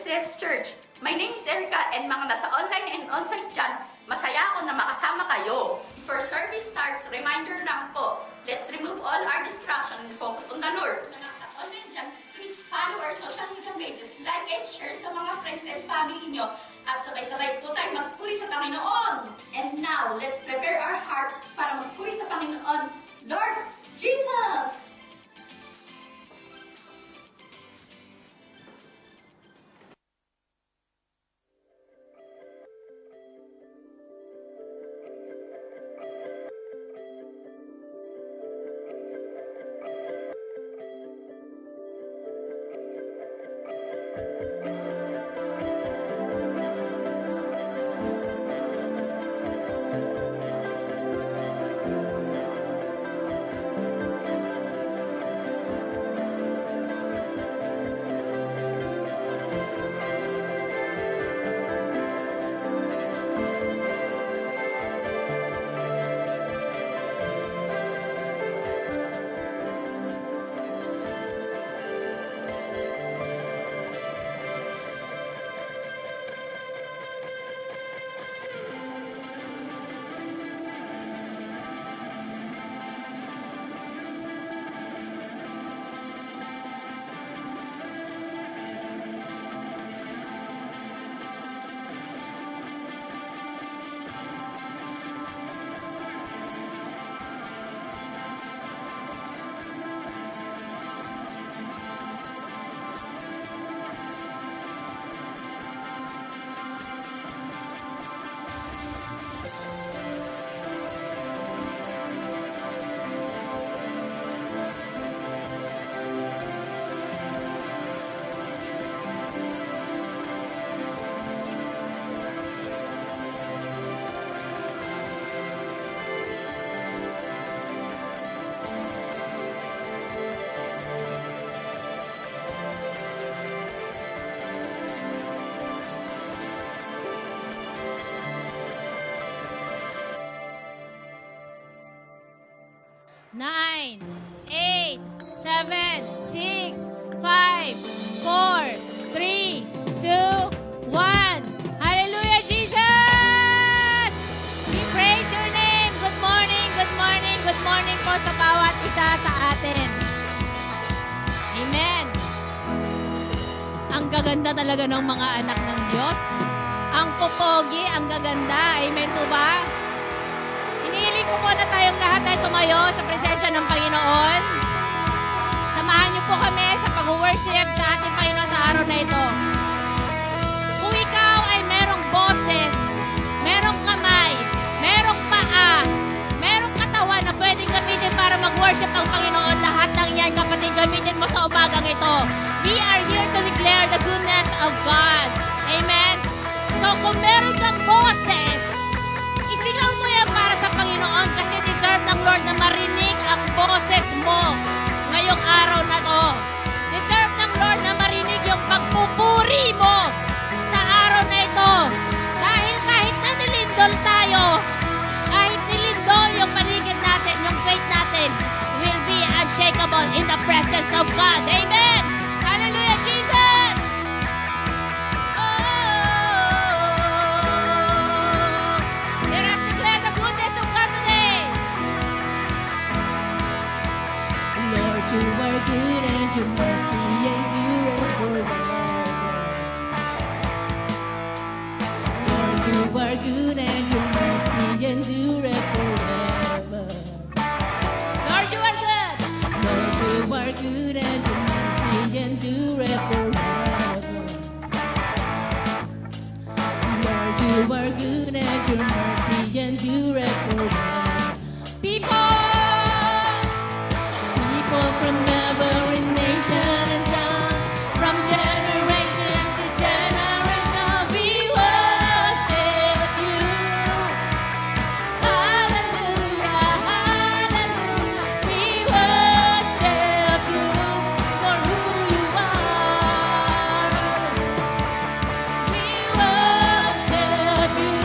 Joseph's Church. My name is Erica and mga nasa online and on-site dyan, masaya ako na makasama kayo. Before service starts, reminder lang po, let's remove all our distraction and focus on the Lord. Na nasa online dyan, please follow our social media pages, like and share sa mga friends and family nyo, at sabay-sabay po tayo magpuri sa Panginoon. And now, let's prepare our hearts para magpuri sa Panginoon, Lord Jesus! Nine, 8, 7, 6, 5, 4, 3, 2, 1. Hallelujah, Jesus! We praise your name. Good morning, good morning, good morning po sa bawat isa sa atin. Amen. Ang gaganda talaga ng mga anak ng Diyos. Ang popogi, ang gaganda. Amen po ba? Hinihiling ko po na tayong lahat ay tumayo sa presensya ng Panginoon. Samahan niyo po kami sa pag-worship sa ating Panginoon sa araw na ito. Kung ikaw ay merong boses, merong kamay, merong paa, merong katawan na pwedeng gamitin para mag-worship ang Panginoon, lahat ng yan, kapatid, gamitin mo sa umagang ito. We are here to declare the goodness of God. Amen? So kung meron kang boses, isigaw mo yan para sa Panginoon kasi deserve ng Lord na marinig ang boses mo ngayong araw na to. Deserve ng Lord na marinig yung pagpupuri mo sa araw na ito. Dahil kahit na nilindol tayo, kahit nilindol yung paligid natin, yung faith natin will be unshakable in the presence of God. Amen! Hallelujah, Jesus! Let us declare the goodness of God today. Lord, you are good and your mercy endureth forever. Lord, you are good and your mercy endureth forever. Lord, you are good. Lord, you are good and your mercy endureth forever. Lord, you are good and your mercy endureth forever. People from every nation and tongue, from generation to generation, we worship you. Hallelujah, hallelujah, we worship you for who you are. We worship you.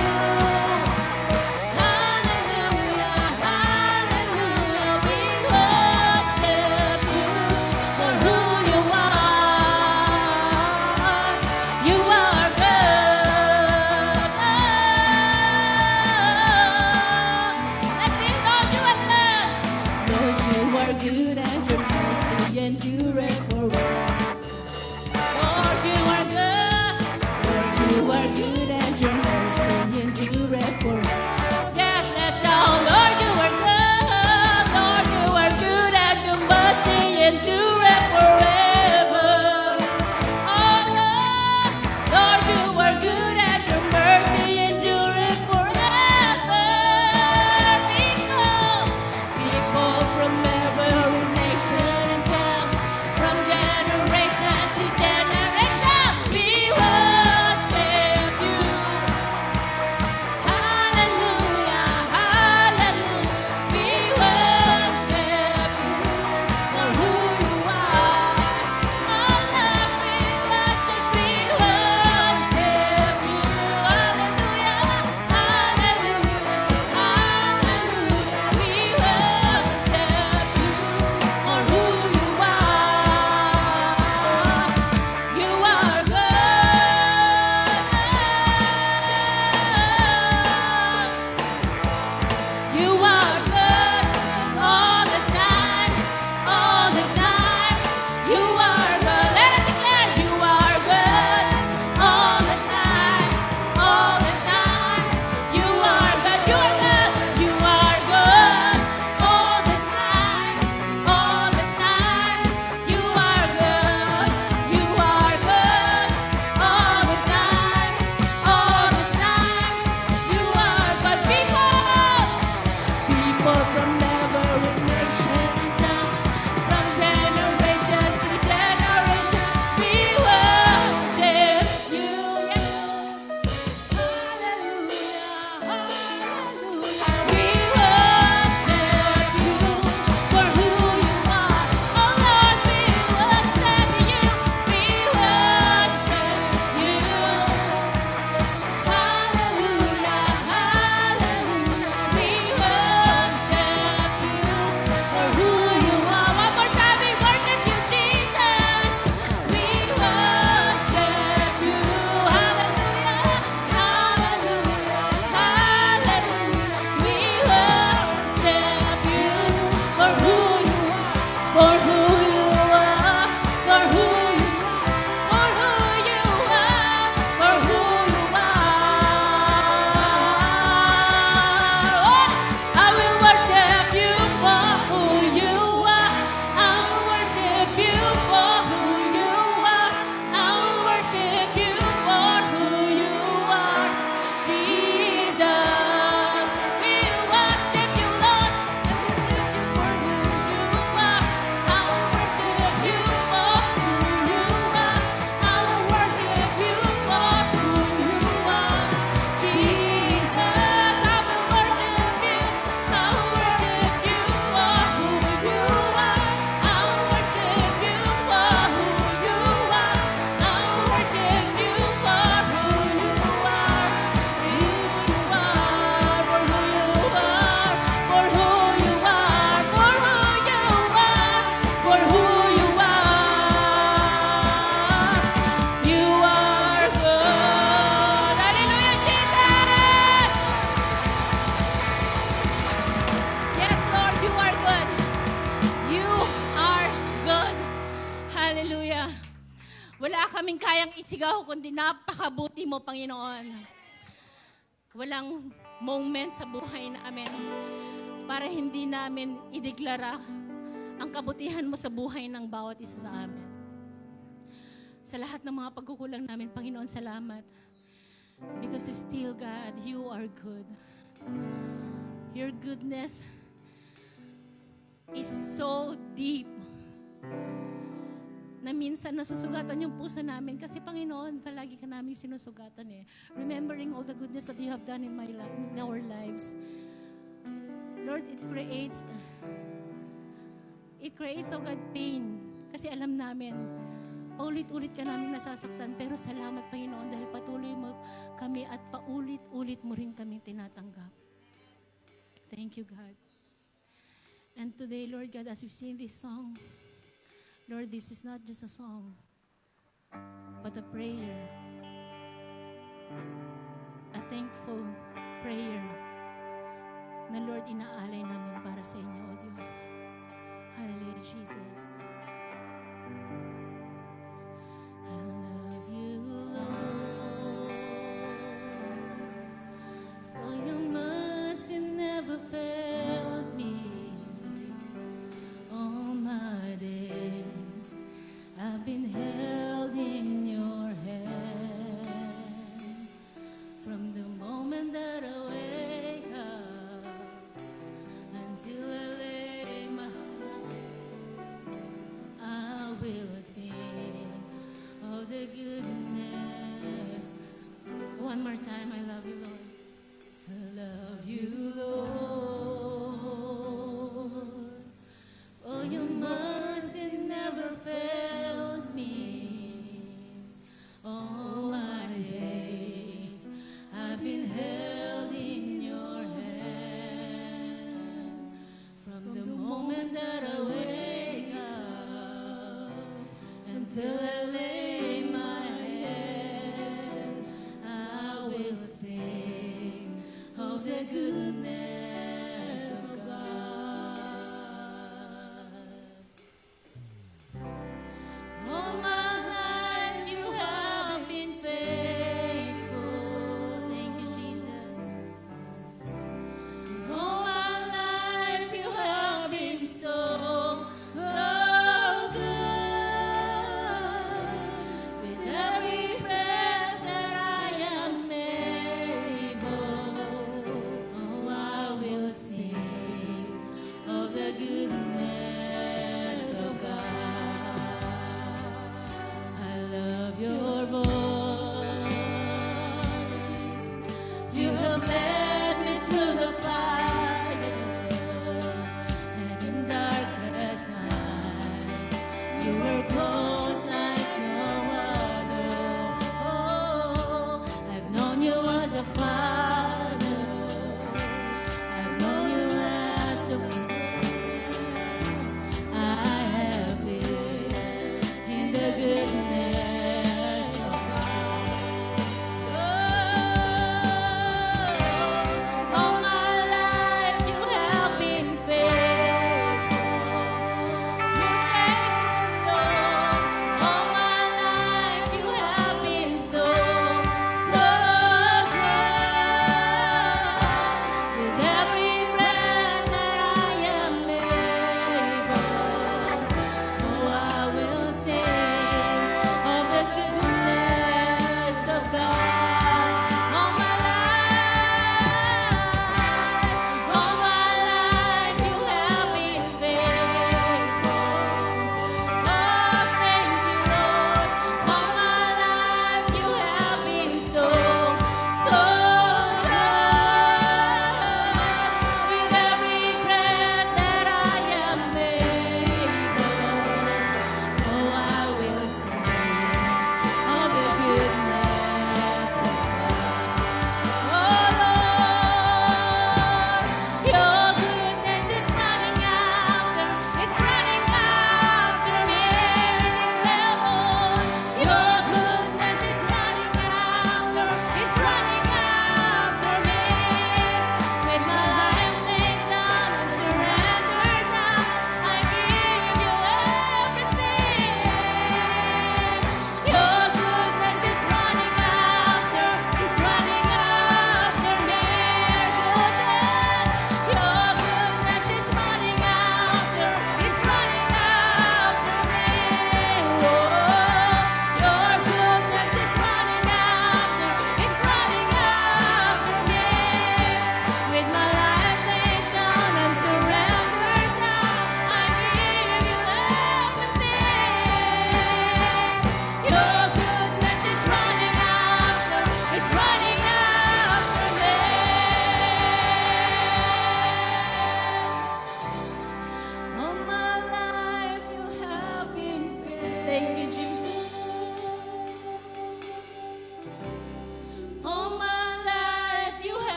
napakabuti mo, Panginoon. Walang moment sa buhay namin para hindi namin ideklara ang kabutihan mo sa buhay ng bawat isa sa amin. Sa lahat ng mga pagkukulang namin, Panginoon, salamat. Because still, God, you are good. Your goodness is so deep na minsan nasusugatan yung puso namin kasi, Panginoon, palagi ka namin sinusugatan eh. Remembering all the goodness that you have done in our lives. Lord, it creates, oh God, pain. Kasi alam namin, paulit-ulit ka namin nasasaktan. Pero salamat, Panginoon, dahil patuloy mo kami at paulit-ulit mo rin kami tinatanggap. Thank you, God. And today, Lord God, as we sing this song, Lord, this is not just a song, but a prayer. A thankful prayer na, Lord, inaalay namin para sa inyo, O Diyos. Hallelujah, Jesus. I love you, Lord, for your mercy never fails me. All my days I've been held in your hand. From the moment that I wake up until I lay my I will sing of the goodness. One more time, I love you, Lord. I love you, Lord. Oh, your mercy never fails me. All my days I've been held in your hand. From the moment that I wake up until I lay my head, I will sing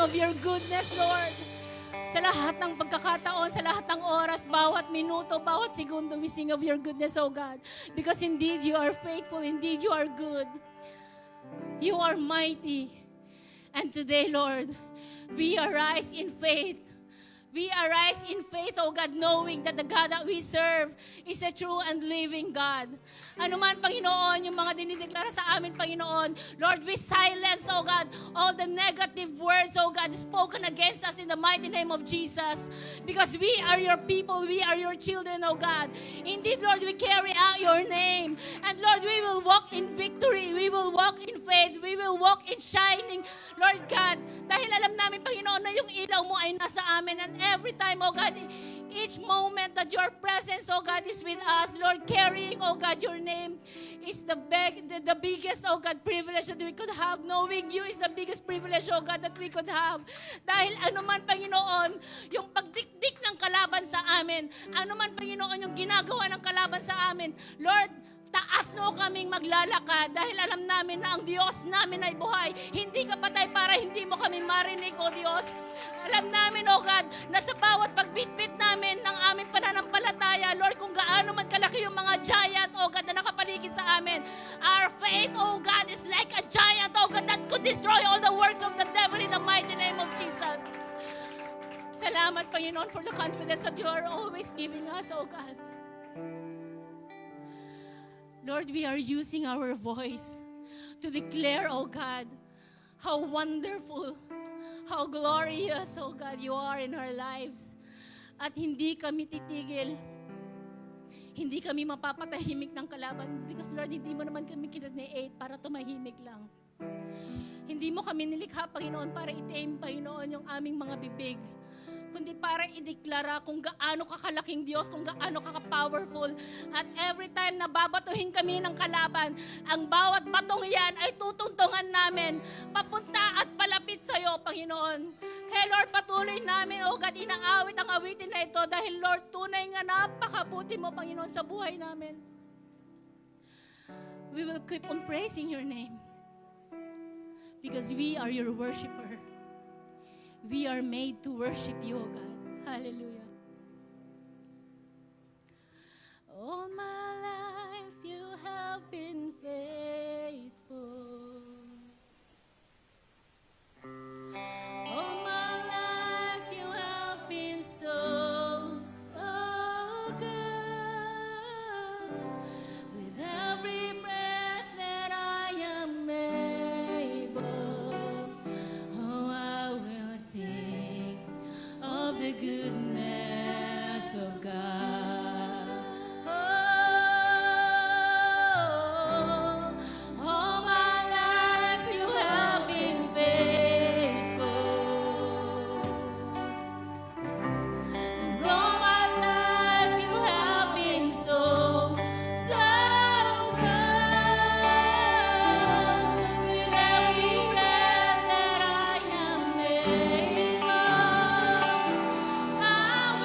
of your goodness, Lord. Sa lahat ng pagkakataon, sa lahat ng oras, bawat minuto, bawat segundo, we sing of your goodness, O God. Because indeed, you are faithful. Indeed, you are good. You are mighty. And today, Lord, we arise in faith. We arise in faith, O God, knowing that the God that we serve is a true and living God. Ano man, Panginoon, yung mga dinideklara sa amin, Panginoon, Lord, we silence, O God, all the negative words, O God, spoken against us in the mighty name of Jesus. Because we are your people, we are your children, O God. Indeed, Lord, we carry out your name. And Lord, we will walk in victory. We will walk in faith. We will walk in shining, Lord God. Dahil alam namin, Panginoon, na yung ilaw mo ay nasa amin. And every time, oh God, each moment that your presence, oh God, is with us, Lord, carrying, oh God, your name is the biggest, oh God, privilege that we could have. Knowing you is the biggest privilege, oh God, that we could have. Dahil anuman, Panginoon, yung pagdikdik ng kalaban sa amin, anuman, Panginoon, yung ginagawa ng kalaban sa amin, Lord, taas no kaming maglalakad dahil alam namin na ang Diyos namin ay buhay. Hindi ka patay para hindi mo kami marinig, O Diyos. Alam namin, O God, na sa bawat pagbitbit namin ng aming pananampalataya, Lord, kung gaano man kalaki yung mga giant, O God, na nakapaligid sa amin. Our faith, O God, is like a giant, O God, that could destroy all the works of the devil in the mighty name of Jesus. Salamat, Panginoon, for the confidence that you are always giving us, O God. Lord, we are using our voice to declare, oh God, how wonderful, how glorious, oh God, you are in our lives. At hindi kami titigil. Hindi kami mapapatahimik ng kalaban. Because Lord, hindi mo naman kami kinreate para tumahimik lang. Hindi mo kami nilikha, Panginoon, para i-tame, Panginoon, yung aming mga bibig. Kundi para ideklara kung gaano kakalaking Diyos, kung gaano kaka-powerful. At every time na babatuhin kami ng kalaban, ang bawat batong yan ay tutuntungan namin papunta at palapit sa iyo, Panginoon. Kaya Lord, patuloy namin, oh God, inaawit ang awitin na ito dahil Lord, tunay nga napakabuti mo, Panginoon, sa buhay namin. We will keep on praising your name because we are your worshiper. We are made to worship you, O God. Hallelujah. All my life you have been faithful. All my life you have been so, so good. With every breath that I am able, oh, I will sing of the goodness of God. Oh, all my life you have been faithful. And all my life you have been so, so good. With every breath that I am able, I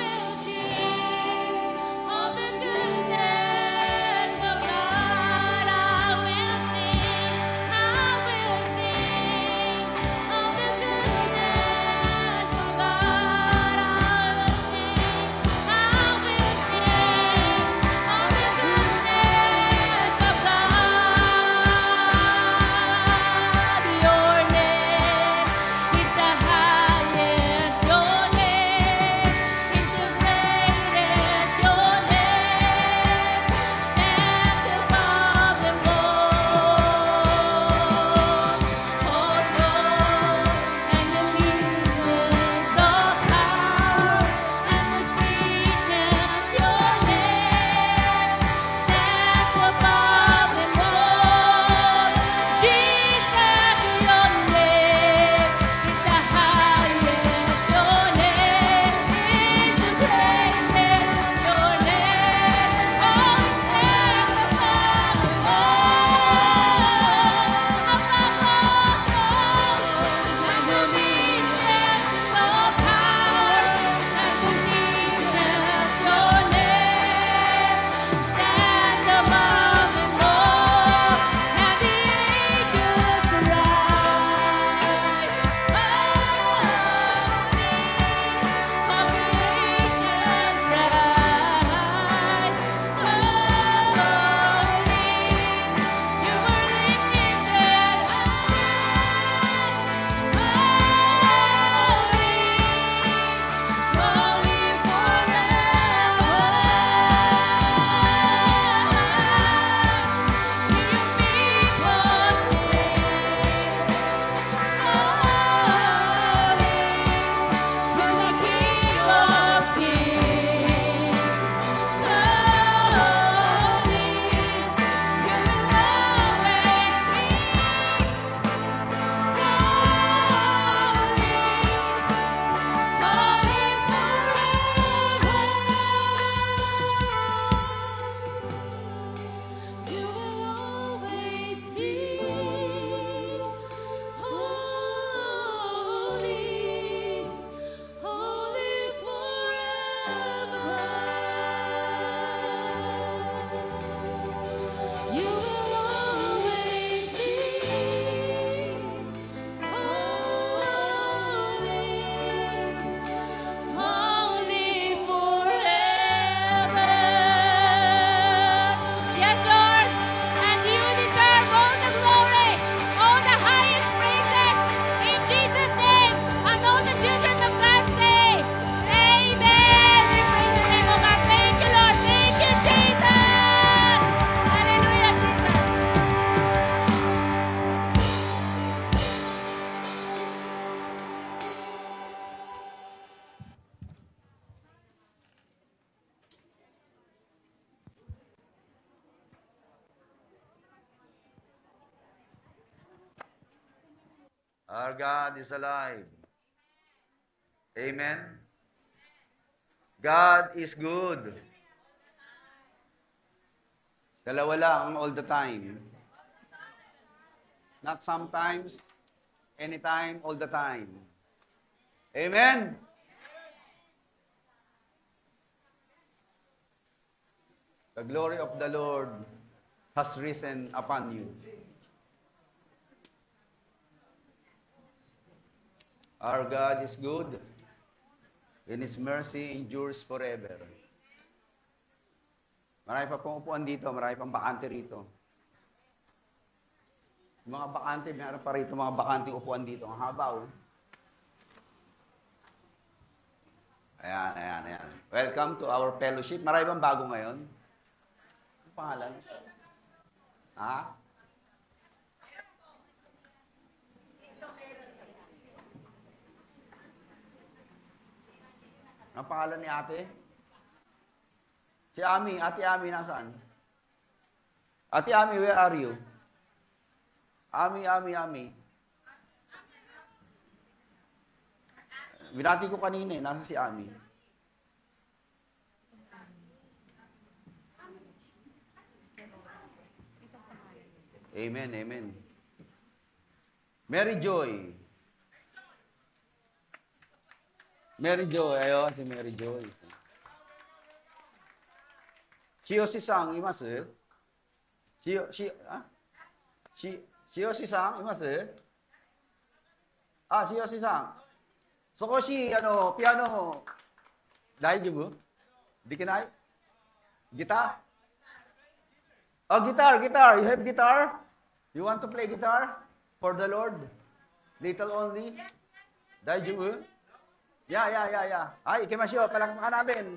Our God is alive. Amen. God is good. Dalawa lang all the time. Not sometimes, anytime, all the time. Amen. The glory of the Lord has risen upon you. Our God is good, and His mercy endures forever. Marami pa pong upuan dito, marami pang bakante rito. Mga bakante, meron pa rito mga bakante upuan dito. Ang haba, oh. Ayan, ayan, ayan. Welcome to our fellowship. Marami bang bago ngayon? Ang pangalan? Ha? Ang pangalan ni ate? Si Ami. Ate Ami, nasaan? Ate Ami, where are you? Ami, Ami, Ami. Binati ko kanina, nasa si Ami. Amen, amen. Mary Joy. Mary Joy, ayo, si Mary Joy. Shiyoshi-san, imasu? Shiyoshi-san, imasu? Ah, Shiyoshi-san. Sokoshi, piano, daijoubu? Dikinai? Guitar? Oh, guitar. You have guitar? You want to play guitar? For the Lord? Little only? Daijoubu? Yeah. Ay, ikimasyo, palakpakan natin.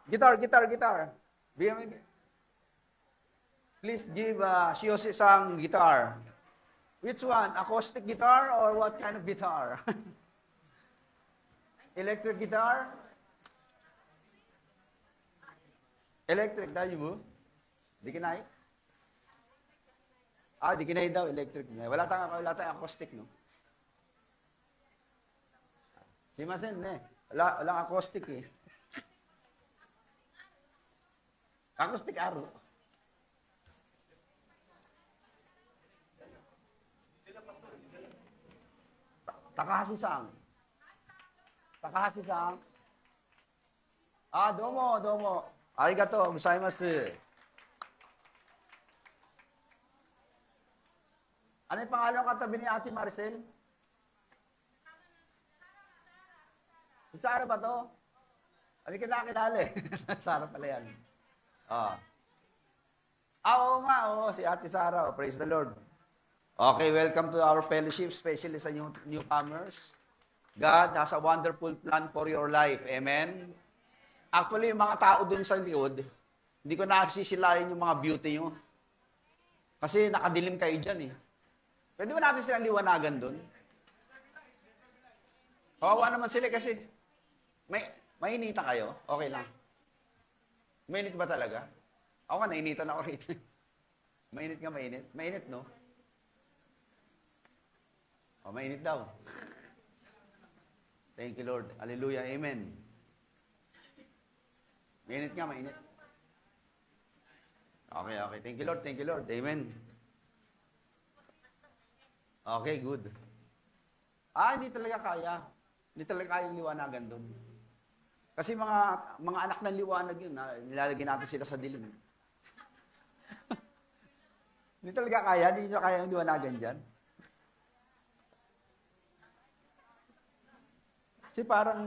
Guitar. Please give Shiyoshi-san guitar. Which one? Acoustic guitar or what kind of guitar? Electric guitar? Electric, daijoubu? Dikinai? Ah, dikinai daw, electric. Wala tayong acoustic, no? Simasen, ne? Walang acoustic, eh. Acoustic aro. Takahashi-san. Ah, domo. Arigatou gozaimasu. Ano yung pangalan katabi ni Ate Maricel? Si Sarah ba to? Ano kinakilala eh? Sarah pala yan. Oo nga, si Ate Sarah. Praise the Lord. Okay, welcome to our fellowship, especially sa newcomers. God has a wonderful plan for your life. Amen? Actually, yung mga tao dun sa likod, hindi ko nakasisilayan yung mga beauty nyo. Kasi nakadilim kayo dyan eh. Pwede ba natin silang liwanagan dun? Kawawa naman sila kasi mainita kayo? Okay lang. Mainit ba talaga? Ako nga, nainitan ako rito. Mainit nga, mainit. Mainit, no? Mainit daw. Thank you, Lord. Hallelujah. Amen. Mainit nga, mainit. Okay. Thank you, Lord. Amen. Okay, good. Hindi talaga kaya. Hindi talaga kaya yung liwanagan doon. Kasi mga anak ng liwanag yun, nilalagay natin sila sa dilim. Hindi talaga kaya, hindi nyo kaya yung liwanagan dyan. Kasi parang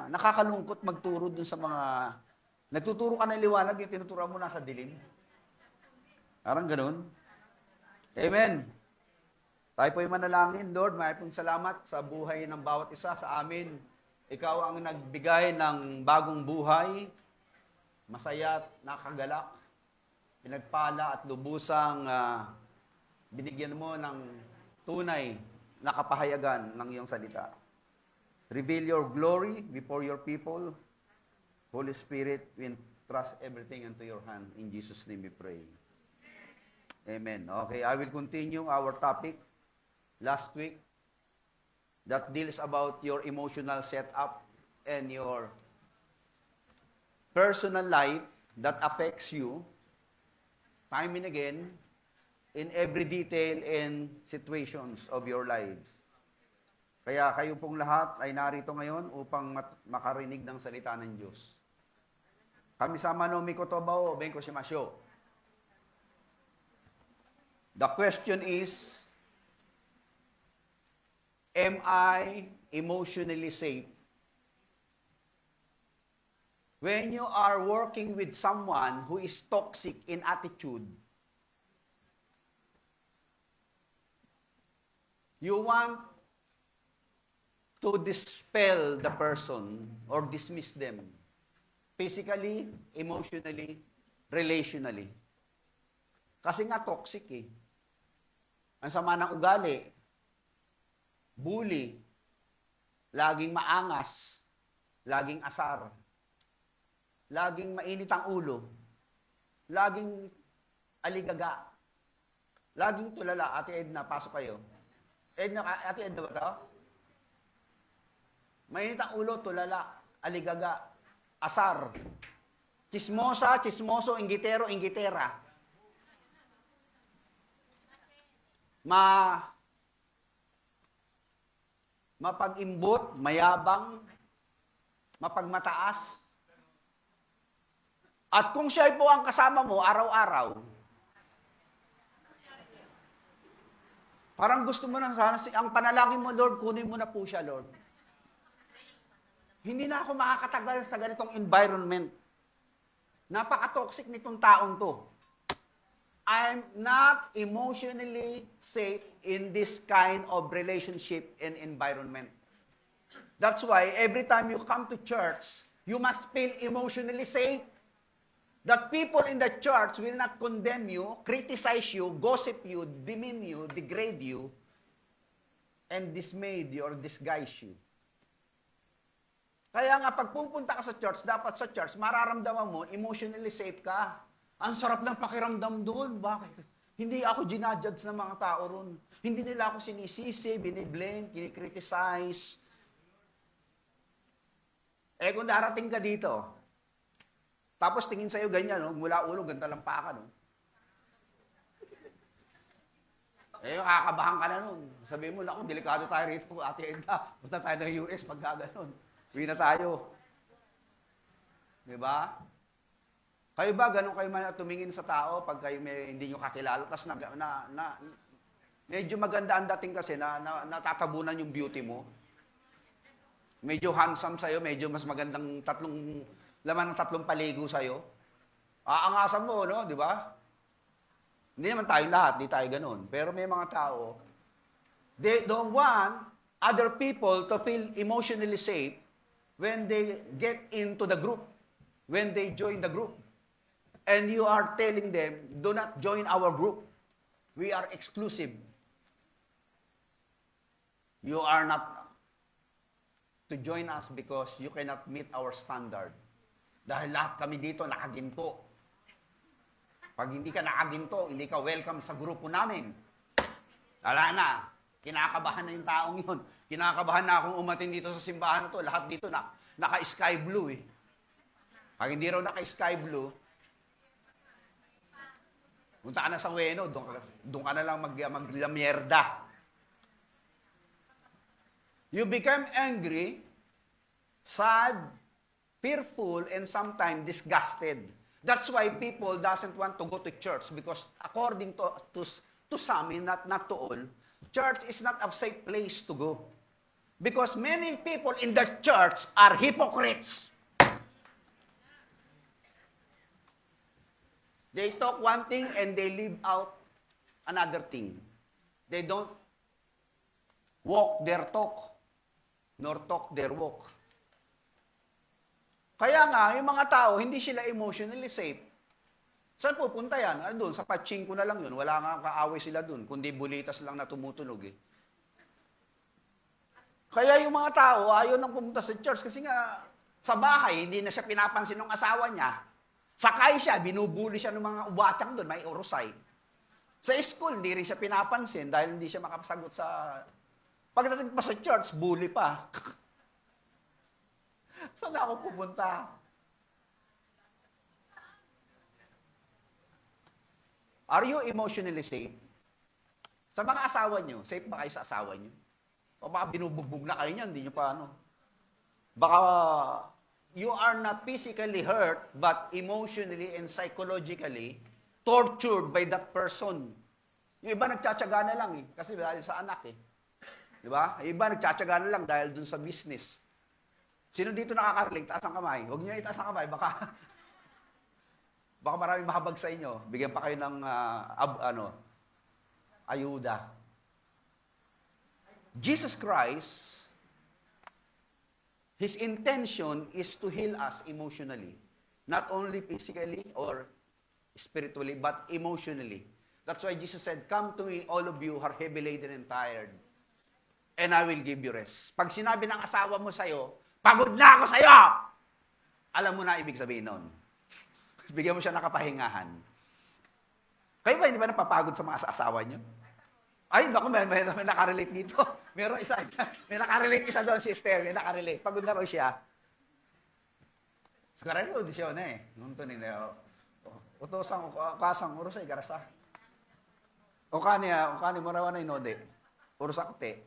nakakalungkot magturo dun sa mga, nagtuturo ka ng liwanag, yung tinuturo mo nasa dilim. Parang ganun. Amen. Tayo po'y manalangin, Lord, may pong salamat sa buhay ng bawat isa sa amin. Ikaw ang nagbigay ng bagong buhay, masaya at nakagalak, pinagpala at lubusang binigyan mo ng tunay na kapahayagan ng iyong salita. Reveal your glory before your people. Holy Spirit, we entrust everything into your hand. In Jesus' name we pray. Amen. Okay, I will continue our topic last week that deals about your emotional setup and your personal life that affects you time and again in every detail and situations of your lives. Kaya kayo pong lahat ay narito ngayon upang makarinig ng salita ng Diyos. Kami sama no mikotoba o benko shimasho. The question is, am I emotionally safe? When you are working with someone who is toxic in attitude, you want to dispel the person or dismiss them physically, emotionally, relationally. Kasi nga toxic eh. Ang sama ng ugali, bully, laging maangas, laging asar, laging mainit ang ulo, laging aligaga, laging tulala. Ate Edna, pasok kayo. Ate Edna ba ito? Mainit ang ulo, tulala, aligaga, asar, chismosa, chismoso, inggitero, inggitera. Mapag-imbot, mayabang, mapagmataas. At kung siya po ang kasama mo araw-araw, parang gusto mo na sana, ang panalangin mo, Lord, kunin mo na po siya, Lord. Hindi na ako makakatagal sa ganitong environment. Napaka-toxic nitong taong to. I'm not emotionally safe in this kind of relationship and environment. That's why every time you come to church, you must feel emotionally safe. That people in the church will not condemn you, criticize you, gossip you, demean you, degrade you, and dismay you or disguise you. Kaya nga, pag pupunta ka sa church, dapat sa church, mararamdaman mo, emotionally safe ka. Ang sarap ng pakiramdam doon. Bakit? Hindi ako ginajudge ng mga tao ron. Hindi nila ako sinisisi, biniblame, kinikriticize. Eh kung darating ka dito, tapos tingin sa'yo ganyan, no? Mula ulo, ganda lang pa ka, no? Eh, kakabahan ka na nun. Sabihin mo, naku, delikado tayo rito, Ate Edna. Punta tayo ng US pag gaganon. Uwi na tayo. Diba? Kayo ba, ganun kayo man tumingin sa tao pag kayo hindi nyo kakilala, tapos medyo maganda ang dating kasi na natatabunan yung beauty mo. Medyo handsome sa'yo, medyo mas magandang laman ng tatlong paligo sa'yo. Aangasan mo, no? Di ba? Hindi naman tayo lahat, di tayo ganun. Pero may mga tao, they don't want other people to feel emotionally safe when they get into the group, when they join the group. And you are telling them, do not join our group. We are exclusive. You are not to join us because you cannot meet our standard. Dahil lahat kami dito nakaginto. Pag hindi ka nakaginto, hindi ka welcome sa grupo namin. Wala na. Kinakabahan na yung taong yun. Kinakabahan na akong umating dito sa simbahan na to. Lahat dito naka-sky blue eh. Pag hindi raw naka-sky blue, punta ka na sa Weno, doon ka na lang maglamierda. You become angry, sad, fearful, and sometimes disgusted. That's why people doesn't want to go to church because according to some, not to all, church is not a safe place to go. Because many people in the church are hypocrites. They talk one thing and they live out another thing. They don't walk their talk, nor talk their walk. Kaya nga, yung mga tao, hindi sila emotionally safe. Saan pupunta yan? Doon, sa pachinko na lang yun. Wala nga kaaway sila doon, kundi bulitas lang na tumutunog eh. Kaya yung mga tao, ayaw nang pumunta sa church kasi nga, sa bahay, hindi na siya pinapansin ng asawa niya. Sakay siya, binubuli siya ng mga uwatsang doon, may orosay. Sa school, hindi rin siya pinapansin dahil hindi siya makapasagot sa... Pagdating pa sa church, bully pa. Saan ako pupunta? Are you emotionally safe? Sa mga asawa nyo, safe ba kayo sa asawa nyo? O baka binubugbog na kayo niyan, hindi nyo pa ano. Baka you are not physically hurt, but emotionally and psychologically tortured by that person. Yung iba nagtsatsaga na lang eh, kasi dahil sa anak eh. Di ba? Yung iba nagtsatsaga na lang dahil dun sa business. Sino dito nakaka-relate? Taas ang kamay. Huwag niyo itaas ang kamay, baka baka maraming mahabag sa inyo. Bigyan pa kayo ng ayuda. Jesus Christ, His intention is to heal us emotionally. Not only physically or spiritually, but emotionally. That's why Jesus said, "Come to me, all of you who are heavy laden and tired, and I will give you rest." Pag sinabi ng asawa mo sa'yo, "Pagod na ako sa'yo!" Alam mo na ibig sabihin nun. Bigyan mo siya ng kapahingahan. Kayo ba hindi ba napapagod sa mga asawa niyo? Ay, naku, may nakarelate dito. Meron isa. May nakarelate isa doon, si Esther. May nakarelate. Pagod na raw siya. Sekarang audition eh. Nuntunin na. Utosang, kasang, urusay, garasa. Ukani mo rawa na inode. Urusak te.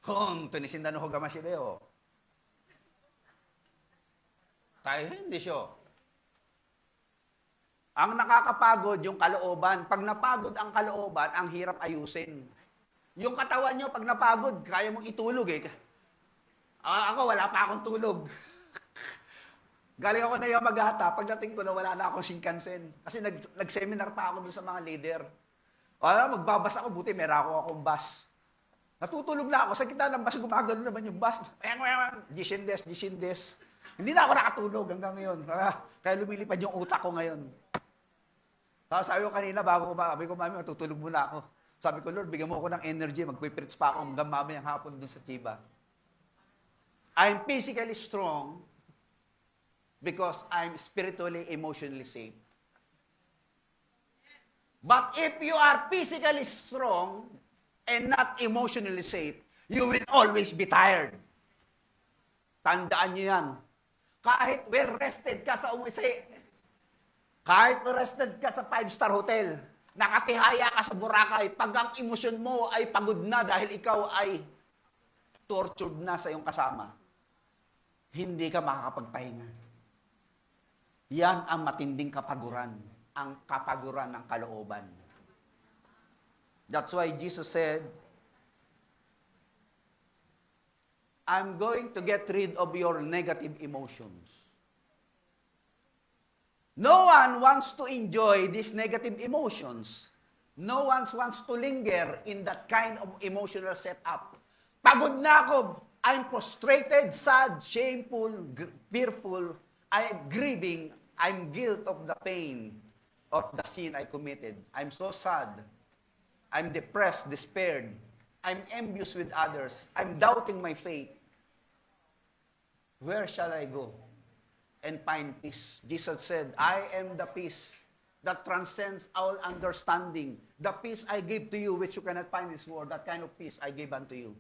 Kung tunisin na no hogamashi deo. Tayo hindi siya. Ang nakakapagod yung kalooban. Pag napagod ang kalooban, ang hirap ayusin. Yung katawan nyo, pag napagod, kaya mong itulog eh. Ako, wala pa akong tulog. Galing ako na Yamagata, pagdating ko na wala na akong Shinkansen. Kasi nag-seminar pa ako dun sa mga leader. Magbabas ako, buti meron akong bus. Natutulog na ako, sa kita ng bus, gumagano naman yung bus. Gishindes. Hindi na ako nakatulog hanggang ngayon. Kaya lumilipad yung utak ko ngayon. Tapos sabi ko kanina, bago ko mami, matutulog muna ako. Sabi ko, Lord, bigyan mo ako ng energy, magpiprits pa ako hanggang mamayang hapon dun sa Chiba. I'm physically strong because I'm spiritually, emotionally safe. But if you are physically strong and not emotionally safe, you will always be tired. Tandaan nyo yan. Kahit well-rested ka sa kahit well-rested ka sa 5-star hotel, nakatihaya ka sa Boracay, pag ang emosyon mo ay pagod na dahil ikaw ay tortured na sa iyong kasama, hindi ka makakapagpahinga. Yan ang matinding kapaguran, ang kapaguran ng kalooban. That's why Jesus said, I'm going to get rid of your negative emotions. No one wants to enjoy these negative emotions. No one wants to linger in that kind of emotional setup. Pagod na ako. I'm frustrated, sad, shameful, fearful. I'm grieving. I'm guilt of the pain of the sin I committed. I'm so sad. I'm depressed, despaired. I'm envious with others. I'm doubting my faith. Where shall I go and find peace? Jesus said, I am the peace that transcends all understanding. The peace I give to you, which you cannot find in this world, that kind of peace I give unto you.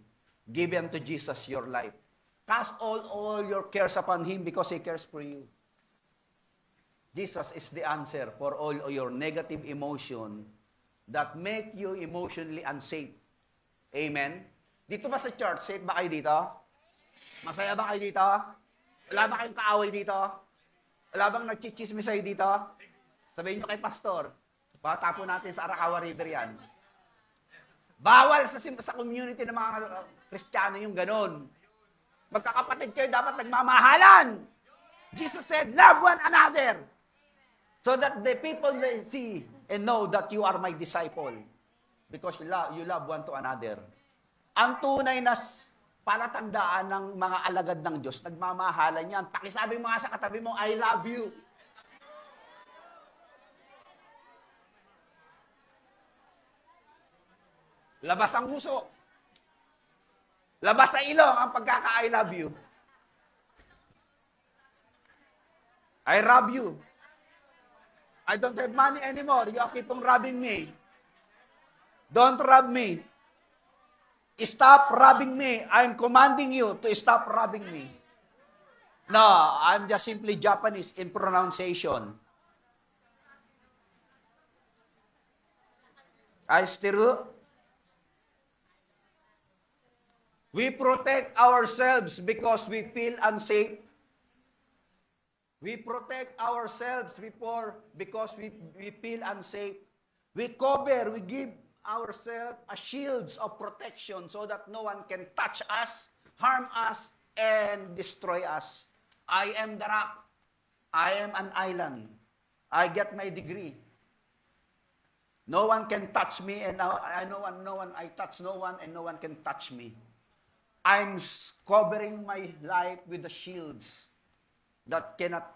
Give unto Jesus your life. Cast all your cares upon Him because He cares for you. Jesus is the answer for all your negative emotion that make you emotionally unsafe. Amen? Dito ba sa church, safe ba kayo dito? Masaya ba kayo dito? Wala ba kayong kaaway dito? Wala bang nagchichismis sa'yo dito? Sabihin nyo kay pastor, patapo natin sa Arakawa River yan. Bawal sa community ng mga Kristiyano yung ganon. Magkakapatid kayo, dapat nagmamahalan. Jesus said, love one another. So that the people may see and know that you are my disciple. Because you love one to another. Ang tunay na palatandaan ng mga alagad ng Diyos, nagmamahalan yan. Pakisabi mo nga sa katabi mo, I love you. Labas ang nguso. Labas sa ilong ang pagkaka-I love you. I rob you. I don't have money anymore. You keep on robbing me. Don't rob me. Stop robbing me. I'm commanding you to stop robbing me. No, I'm just simply Japanese in pronunciation. Aisteru. We protect ourselves because we feel unsafe. We protect ourselves because we feel unsafe. We cover, we give ourselves a shields of protection so that no one can touch us, harm us, and destroy us. I am the rock. I am an island. I get my degree. No one can touch me, and I touch no one, and no one can touch me. I'm covering my life with the shields that cannot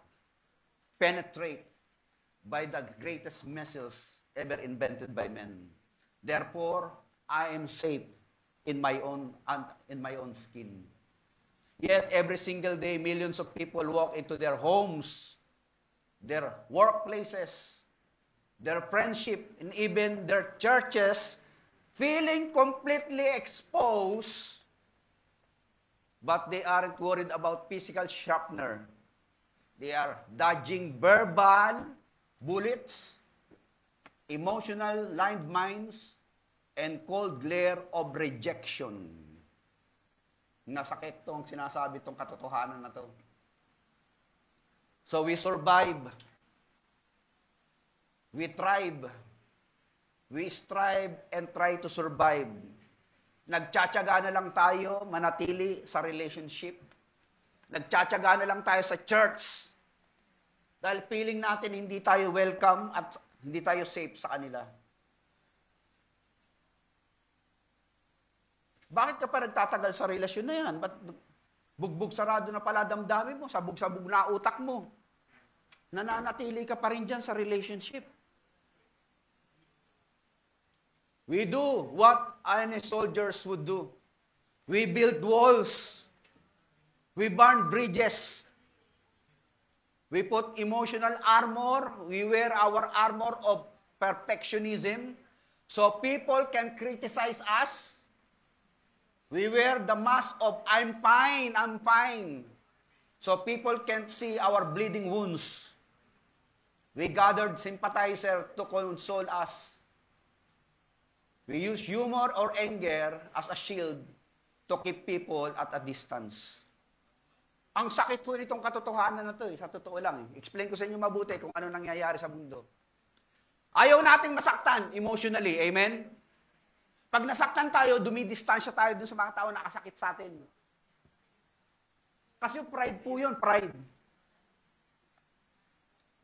penetrate by the greatest missiles ever invented by men. Therefore, I am safe in my own skin. Yet every single day, millions of people walk into their homes, their workplaces, their friendship, and even their churches, feeling completely exposed, but they aren't worried about physical shrapnel. They are dodging verbal bullets, emotional landmines, and cold glare of rejection. Nasakit tong sinasabi tong katotohanan na to. So we survive. We thrive. We strive and try to survive. Nagtsatsaga na lang tayo manatili sa relationship. Nagtsatsaga na lang tayo sa church. Dahil feeling natin hindi tayo welcome at hindi tayo safe sa kanila. Bakit ka pa nagtatagal sa relasyon na yan? Ba't bugbog sarado na pala damdamin mo? Sabog-sabog na utak mo. Nananatili ka pa rin dyan sa relationship. We do what any soldiers would do. We build walls. We burn bridges. We put emotional armor. We wear our armor of perfectionism so people can criticize us. We wear the mask of I'm fine, so people can't see our bleeding wounds. We gathered sympathizer to console us. We use humor or anger as a shield to keep people at a distance. Ang sakit po nitong katotohanan na to, sa totoo lang. Explain ko sa inyo mabuti kung ano nangyayari sa mundo. Ayaw nating masaktan emotionally, amen? Pag nasaktan tayo, dumidistansya tayo dun sa mga tao na nakasakit sa atin. Kasi yung pride po yun, pride.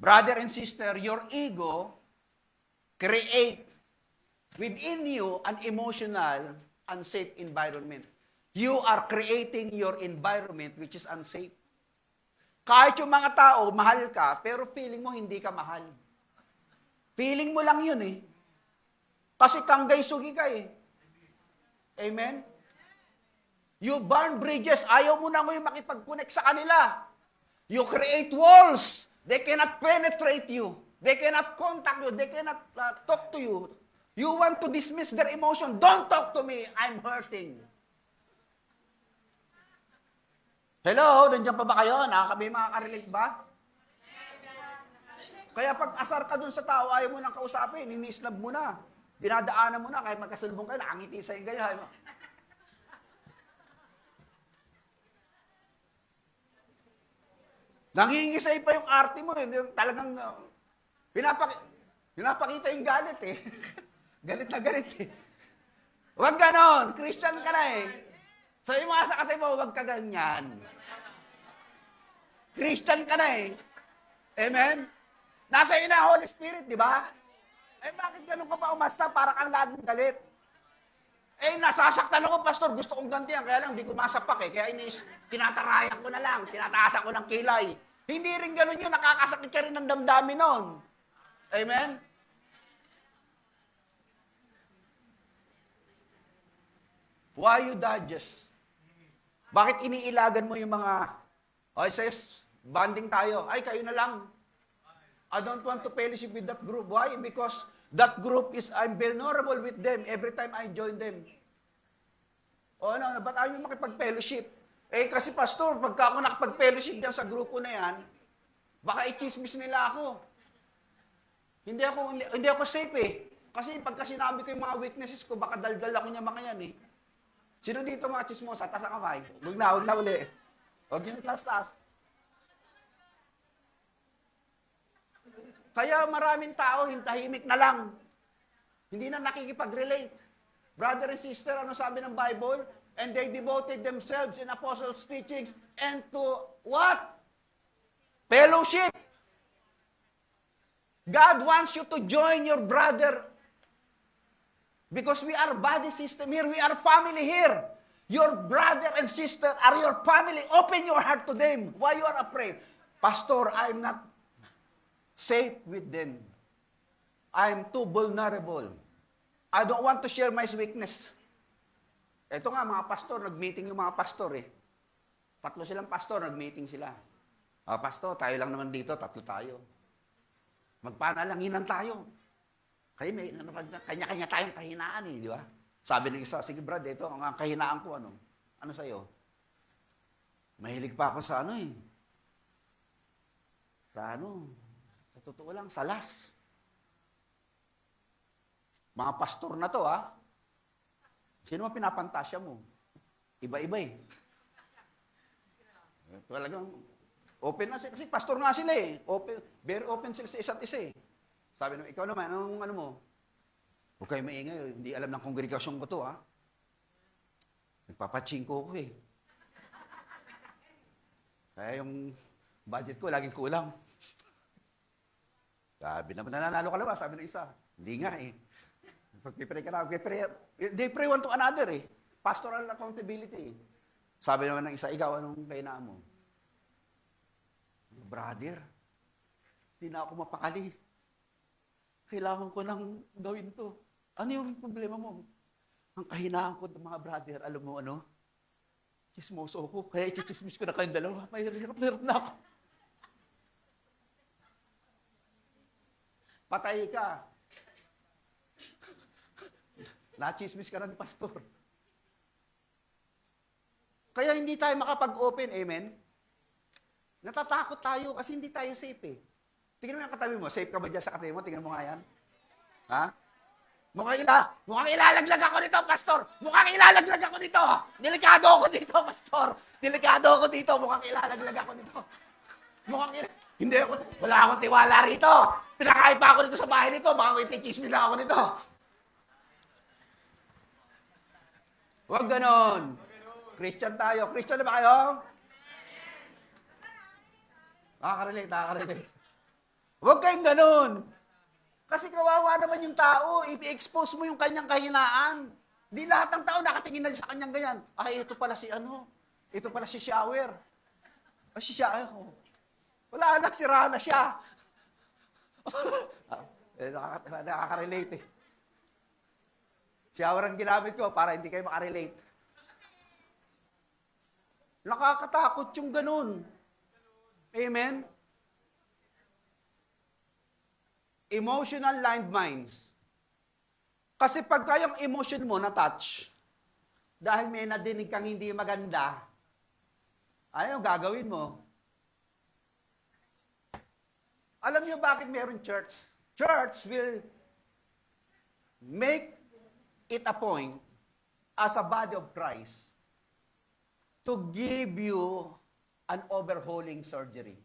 Brother and sister, your ego create within you an emotional, unsafe environment. You are creating your environment which is unsafe. Kahit yung mga tao, mahal ka, pero feeling mo hindi ka mahal. Feeling mo lang yun eh. Kasi kanggay-sugi ka eh. Amen? You burn bridges. Ayaw mo na ngayon makipag-connect sa kanila. You create walls. They cannot penetrate you. They cannot contact you. They cannot talk to you. You want to dismiss their emotion. Don't talk to me. I'm hurting. Hello? Nandiyan pa ba kayo? Makaka-relate ba? Kaya pag asar ka dun sa tao, ayaw mo nang kausapin. Ini-snub mo na. Dinadaanan mo na. Kahit magkasalubong kayo, nakangiti sa'yo ganyan. Nangingisay pa yung arte mo. Talagang pinapakita yung galit eh. Galit na galit eh. Huwag ganon. Christian ka na eh. Sabi mo nga sa katay mo, huwag ka ganyan. Christian ka na eh. Amen? Nasa iyo na Holy Spirit, di ba? Eh bakit ganun ka pa umasta para kang laging galit? Eh nasasaktan ako, pastor. Gusto kong gantihan. Kaya lang, di ko masapak eh. Kaya tinatarayan ko na lang. Tinataasan ko ng kilay. Hindi rin ganun yun. Nakakasakit ka rin ng damdamin nun. Amen? Why you dodges? Bakit iniilagan mo yung mga, sis, banding tayo. Ay, kayo na lang. I don't want to fellowship with that group. Why? Because That group is, I'm vulnerable with them every time I join them. O ano, ba't ayaw yung makipag-fellowship? Eh, kasi pastor, pagka ako nakapag-fellowship dyan sa grupo na yan, baka i-chismis nila ako. Hindi ako safe eh. Kasi pagka sinabi ko yung mga weaknesses ko, baka daldal ako niya mga yan eh. Sino dito mga chismosa? Taas ang kamay. Huwag na uli. Huwag yun taas. Kaya maraming tao, hintahimik na lang. Hindi na nakikipag-relate. Brother and sister, ano sabi ng Bible? And they devoted themselves in apostles' teachings and to what? Fellowship. God wants you to join your brother because we are body system here. We are family here. Your brother and sister are your family. Open your heart to them. Why you are afraid? Pastor, I'm not safe with them. I'm too vulnerable. I don't want to share my weakness. Ito nga, mga pastor, nag-meeting yung mga pastor eh. 3 silang pastor, nag-meeting sila. Pastor, tayo lang naman dito, 3 tayo. Magpanalanginan tayo. Kaya may kanya-kanya tayong kahinaan eh, di ba? Sabi ng isa, sige Brad, ito, ang kahinaan ko, ano? Ano sa'yo? Mahilig pa ako sa ano eh. Sa totoo lang, sa las. Mga pastor na to, ha? Sino ang pinapantasya mo? Iba-iba eh. Talagang, open na sila. Kasi pastor nga sila eh. Very open sila sa isa't isa eh. Sabi naman, ikaw naman, anong ano mo? Huwag kayo maingay. Hindi alam ng kongregasyon ko to, ha? Nagpapachingko ko eh. Kaya yung budget ko, laging kulang. Sabi naman, nananalo ka naman, sabi ng isa. Hindi nga eh. Pag-pray ka na, they pray one to another eh. Pastoral accountability eh. Sabi naman ng isa, ikaw, anong kainaan mo? Brother, hindi na ako mapakali. Kailangan ko nang gawin to. Ano yung problema mo? Ang kahinaan ko ng mga brother, alam mo ano? Chismoso ko, kaya i-chismis ko na kayong dalawa. May hirap na ako. Patay ka. Na-chismis ka na ni pastor. Kaya hindi tayo makapag-open, amen? Natatakot tayo kasi hindi tayo safe eh. Tingnan mo yung katabi mo, safe ka ba dyan sa katabi mo? Tingnan mo nga yan. Ha? Mukhang ilalaglag ako dito, pastor! Mukhang ilalaglag ako dito! Delikado ako dito, pastor! Delikado ako dito, mukhang ilalaglag ako dito. Hindi ako, wala akong tiwala rito. Pinakain pa ako dito sa bahay nito, baka itichismis lang ako nito. Huwag ganon. Christian tayo. Christian na ba kayo? Nakaka-relate. Huwag kayong ganon. Kasi kawawa naman yung tao. I-expose mo yung kanyang kahinaan. Di lahat ng tao nakatingin na sa kanyang ganyan. Ay, ito pala si ano. Ito pala si shower. Si shower. Wala na, sira na siya. Nakaka-relate eh. Shower ang ginamit ko para hindi kayo makarelate. Nakakatakot yung ganun. Amen? Emotional landmines. Kasi pagka yung emotion mo na-touch, dahil may nadinig kang hindi maganda, ano yung gagawin mo? Alam niyo bakit meron church? Church will make it a point as a body of Christ to give you an overhauling surgery.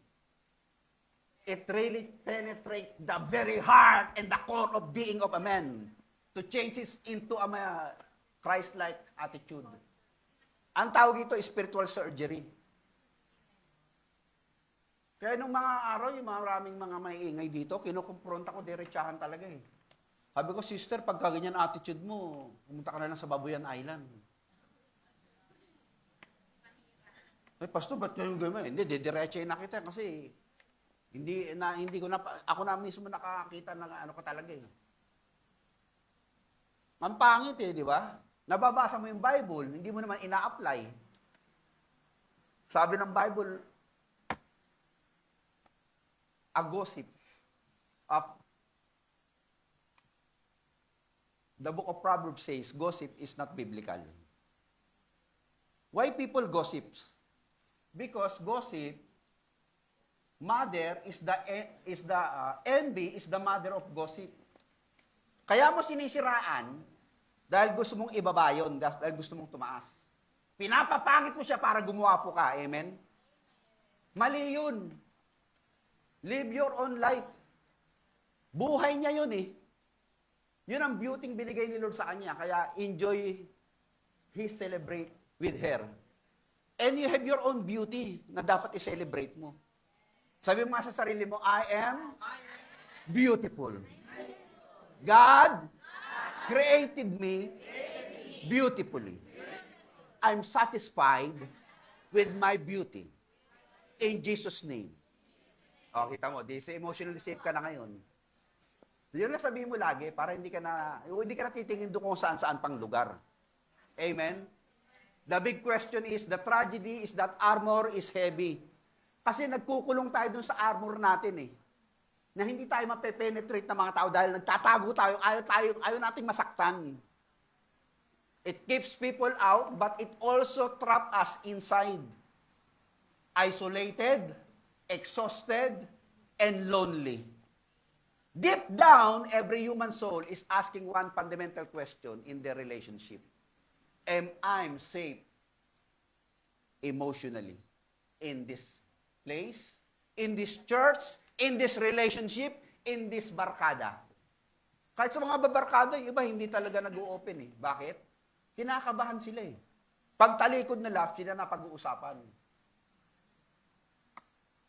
It really penetrates the very heart and the core of being of a man to change it into a Christ-like attitude. Ang tawag ito, spiritual surgery. Kaya nung mga araw, yung maraming mga maiingay dito, kinukumpronta ko, diretsahan talaga eh. Sabi ko, sister, pagka ganyan attitude mo, pumunta ka na lang sa Babuyan Island. Eh, pastor, ba't kayo gawin? Hindi, didiretsahin na kita kasi hindi ko na, ako na mismo nakakita ng ano ko talaga eh. Ang pangit eh, di ba? Nababasa mo yung Bible, hindi mo naman ina-apply. Sabi ng Bible, a gossip, the book of Proverbs says, gossip is not biblical. Why people gossips? Because gossip, envy is the mother of gossip. Kaya mo sinisiraan dahil gusto mong ibaba yun, dahil gusto mong tumaas. Pinapapangit mo siya para gumuwapo ka. Amen? Mali yun. Live your own life. Buhay niya yun eh. Yun ang beauty binigay ni Lord sa kanya. Kaya enjoy He celebrate with her. And you have your own beauty na dapat i-celebrate mo. Sabi mo nga sa sarili mo, I am beautiful. God created me beautifully. I'm satisfied with my beauty. In Jesus' name. O, kita mo, emotionally safe ka na ngayon. Yun na sabihin mo lagi para hindi ka na titingin doon kung saan-saan pang lugar. Amen? The big question is, the tragedy is that armor is heavy. Kasi nagkukulong tayo doon sa armor natin eh. Na hindi tayo mape-penetrate ng mga tao dahil nagtatago tayo, ayaw nating masaktan. It keeps people out, but it also traps us inside. Isolated, exhausted, and lonely. Deep down, every human soul is asking one fundamental question in their relationship. Am I safe emotionally in this place, in this church, in this relationship, in this barkada? Kahit sa mga babarkada, yung iba hindi talaga nag-o-open eh. Bakit? Kinakabahan sila eh. Pagtalikod nila, sila na pag-uusapan.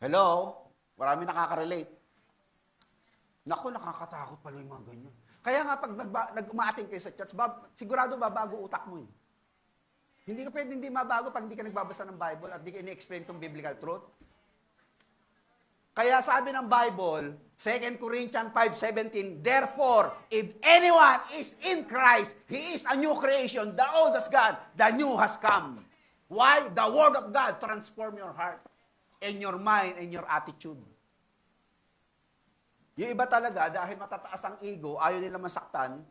Hello? Marami nakaka-relate. Naku, nakakatakot pala yung mga ganyan. Kaya nga, pag nag-umaating kayo sa church, sigurado babago utak mo eh. Hindi ka pwede hindi mabago pag hindi ka nagbabasa ng Bible at hindi ka ini-explain itong biblical truth. Kaya sabi ng Bible, 2 Corinthians 5:17, therefore, if anyone is in Christ, he is a new creation. The old has gone, the new has come. Why? The Word of God transform your heart and your mind and your attitude. Yung iba talaga, dahil matataas ang ego, ayaw nila masaktan,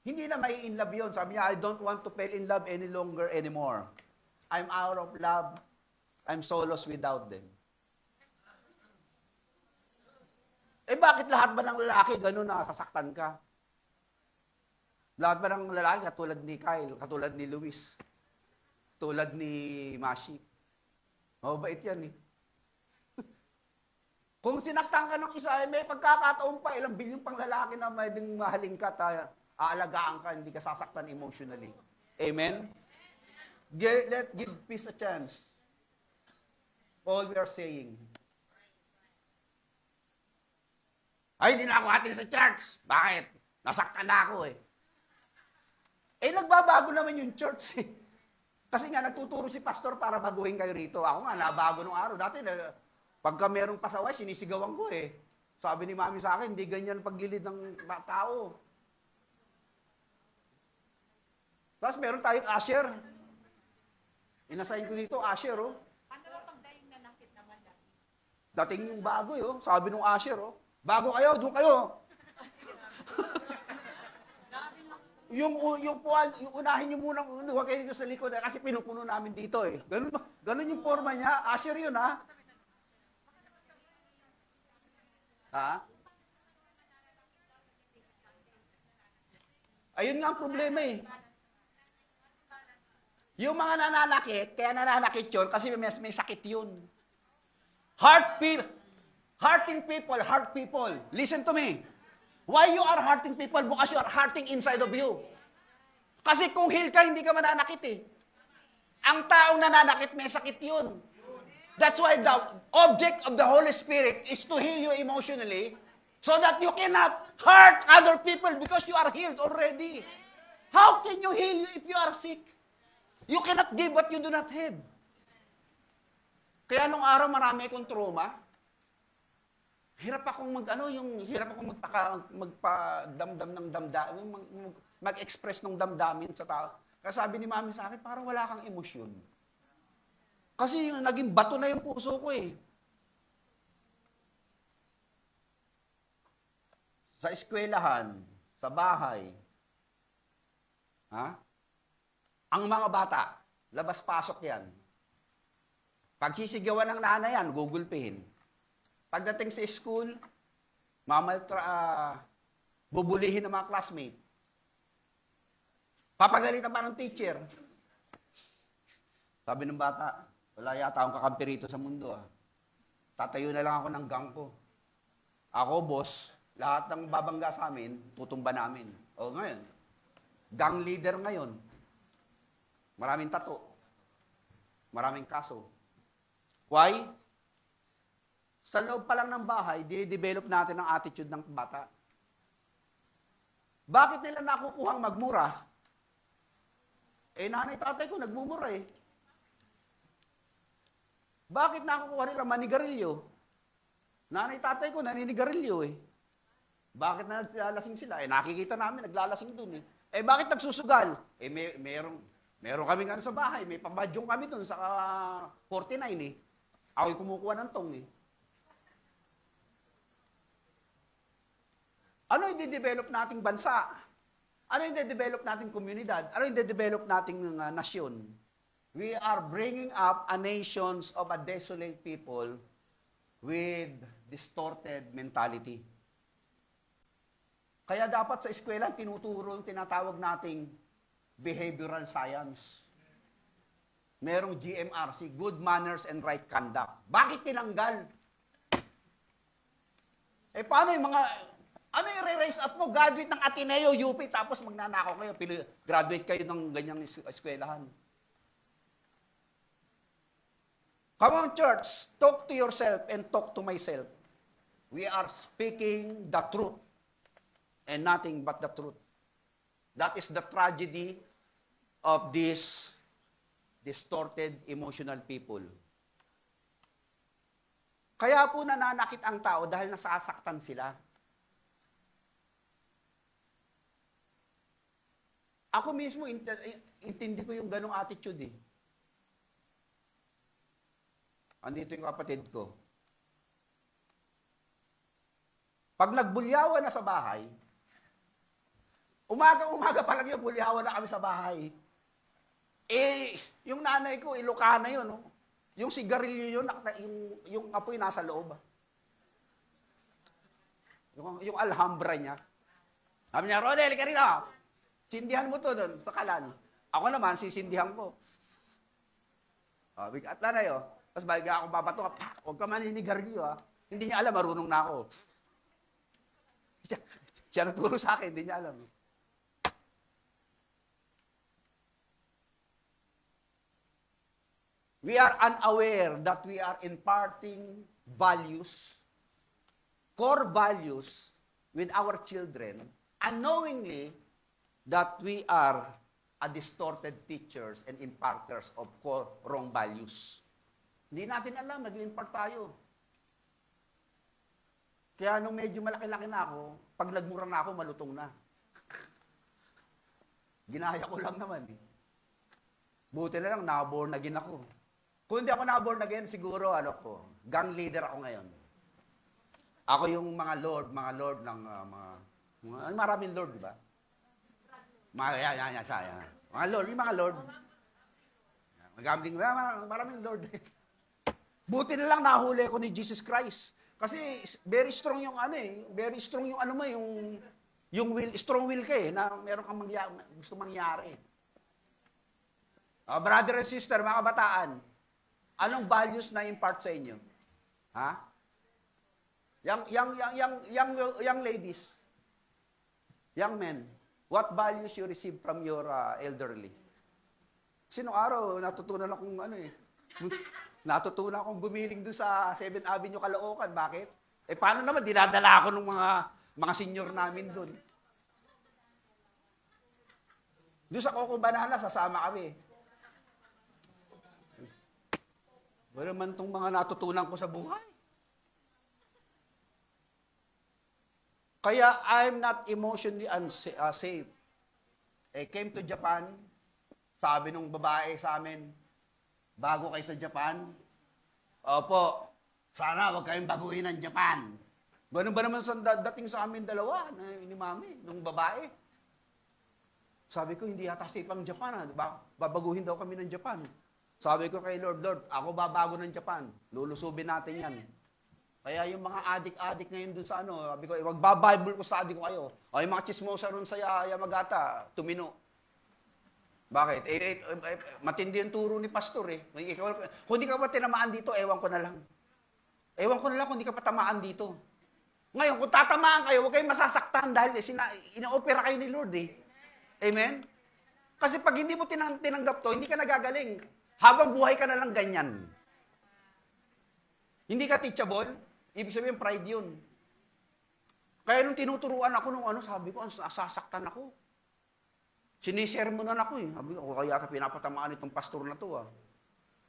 hindi na may in love yun. Sabi niya, I don't want to fall in love any longer anymore. I'm out of love. I'm so lost without them. Eh bakit lahat ba ng lalaki gano'n nakasaktan ka? Lahat ba ng lalaki katulad ni Kyle, katulad ni Luis, katulad ni Mashi? Mabait yan eh. Kung sinaktan ka ng isa, eh, may pagkakataon pa, ilang bilyong pang lalaki na may ding mahaling ka, aalagaan ka, hindi ka sasaktan emotionally. Amen? Let give peace a chance. All we are saying. Ay, hindi na ako atin sa church. Bakit? Nasaktan na ako eh. Eh, nagbabago naman yung church eh. Kasi nga, nagtuturo si pastor para baguhin kayo rito. Ako nga, nabago nung araw. Dati, pagka merong pasaway, sinisigawan ko eh. Sabi ni mami sa akin, hindi ganyan paggilid ng tao. Tapos meron tayong usher. Inasign ko dito, usher oh. Ano ba pag dahil nanakit naman dati? Dating yung bago eh, oh. Sabi nung usher oh. Bago kayo, doon kayo. yung unahin niyo muna, huwag kayo dito sa likod kasi pinupuno namin dito eh. Ganun yung forma niya. Usher yun ha. Ha? Ayun nga ang problema eh. Yung mga nananakit, kaya nananakit yun kasi may sakit yun. Hurting people, hurt people. Listen to me. Why you are hurting people? Because you are hurting inside of you. Kasi kung heal ka, hindi ka mananakit eh. Ang taong nananakit, may sakit yun. That's why the object of the Holy Spirit is to heal you emotionally so that you cannot hurt other people because you are healed already. How can you heal you if you are sick? You cannot give what you do not have. Kaya nung araw marami akong trauma. Hirap akong magpadamdam ng damdamin, mag-express ng damdamin sa tao. Kaya sabi ni mami sa akin, parang wala kang emosyon. Kasi naging bato na yung puso ko eh. Sa eskwelahan, sa bahay, Ha? Ang mga bata, labas-pasok yan. Pag sisigawan ng nanay yan, gugulpihin. Pagdating sa school, bubulihin ng mga classmate. Papagalitan pa ng teacher. Sabi ng bata, wala yata akong kakampi rito sa mundo. Tatayo na lang ako ng gang ko. Ako, boss, lahat ng babangga sa amin, tutumba namin. O ngayon, gang leader ngayon. Maraming tato. Maraming kaso. Why? Sa loob pa lang ng bahay, dinedevelop natin ang attitude ng bata. Bakit nila nakukuhang magmura? Nanay tatay ko nagmumura eh. Bakit nakukuha nila manigarilyo? Nanay tatay ko naninigarilyo eh. Bakit na naglalasing sila? Nakikita namin naglalasing dun eh. Bakit nagsusugal? Meron kaming sa bahay, may pambadyong kami dun sa 49 eh. Ako'y kumukuha ng tong eh. Ano yung de-develop nating bansa? Ano yung de-develop nating komunidad? Ano yung de-develop nating nasyon? We are bringing up a nations of a desolate people with distorted mentality. Kaya dapat sa eskwela tinuturo yung tinatawag nating behavioral science. Merong GMRC, Good Manners and Right Conduct. Bakit tinanggal? Paano yung mga, ano yung re-raise up mo? Graduate ng Ateneo, UP, tapos magnanakaw kayo, graduate kayo ng ganyang eskwelahan. Come on, church, talk to yourself and talk to myself. We are speaking the truth and nothing but the truth. That is the tragedy of these distorted emotional people. Kaya po nananakit ang tao dahil nasasaktan sila. Ako mismo, intindi ko yung ganong attitude eh. Andito yung kapatid ko. Pag nagbulyawan na sa bahay, umaga pa lang yung bulyawan na kami sa bahay. Yung nanay ko, Ilocana yun. No? Yung sigarilyo yun, yung apoy nasa loob. Yung Alhambra niya. Sabi niya, Rodel, ka rin sindihan mo to doon, sa kalan. Ako naman, sisindihan ko. At nanay, tapos balik ako babato, huwag ka maninigarilyo, Hindi niya alam, marunong na ako. Siya nagturo sa akin, hindi niya alam. We are unaware that we are imparting values, core values, with our children, unknowingly that we are a distorted teachers and imparters of core wrong values. Hindi natin alam, nag-impart tayo. Kaya nung medyo malaki-laki na ako, pag nagmura na ako, malutong na. Ginaya ko lang naman eh. Buti na lang, na-born again ako. Kung hindi ako na-born again, siguro, gang leader ako ngayon. Ako yung mga lord ng maraming lord, di ba? Mga lord, yung mga lord. Magambling, maraming lord. Buti na lang nahuli ko ni Jesus Christ. Kasi very strong yung very strong yung yung will, strong will ka na meron kang gusto mangyari. Brother and sister, mga kabataan, anong values na impart sa inyo? Ha? Young ladies, young men, what values you receive from your elderly? Sinong araw, natutunan akong natutunan akong gumiling doon sa 7th Avenue, Caloocan. Bakit? Paano naman, dinadala ako ng mga senior namin doon. Doon sa Coco Banana, sasama kami. Wala man itong mga natutunan ko sa buhay. Kaya I'm not emotionally safe. Came to Japan, sabi nung babae sa amin, bago kayo sa Japan, opo, sana huwag kayong baguhin ng Japan. Ganun ba naman sa dating sa amin dalawa, ni mami, nung babae? Sabi ko, hindi yata safe ang Japan. Babaguhin daw kami ng Japan. Sabi ko kay Lord, ako babago ng Japan. Lulusubin natin yan. Kaya yung mga adik-adik ngayon dun sa sabi ko, wag-bible ko study ko kayo. O yung mga chismosa ron sa Yamagata, tumino. Bakit? Matindi yung turo ni pastor eh. Kung hindi ka pa tinamaan dito, ewan ko na lang. Ewan ko na lang kung hindi ka pa tamaan dito. Ngayon, kung tatamaan kayo, huwag kayong masasaktan dahil ina-opera kayo ni Lord eh. Amen? Kasi pag hindi mo tinanggap to, hindi ka nagagaling. Habang buhay ka na lang ganyan. Hindi ka teachable, ibig sabihin pride yun. Kaya nung tinuturuan ako sabi ko, nasasaktan ako. Sinisermonan ako eh. Sabi ko, kaya ka pinapatamaan itong pastor na to ah.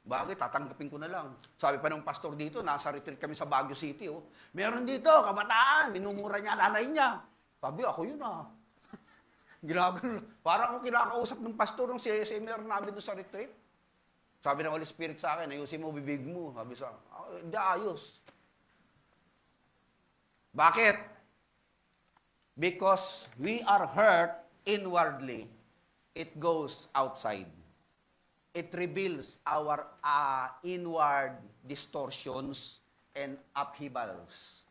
Bakit? Tatanggapin ko na lang. Sabi pa ng pastor dito, nasa retreat kami sa Baguio City. Oh. Meron dito, kabataan, minumura niya, nanay niya. Sabi, ako yun ah. Ginagano. Parang ako kinakausap ng pastor ng seminar namin doon sa retreat. Sabi ng Holy Spirit sa akin, ayusin mo bibig mo. Sabi sa hindi ayos. Bakit? Because we are hurt inwardly. It goes outside. It reveals our inward distortions and upheavals.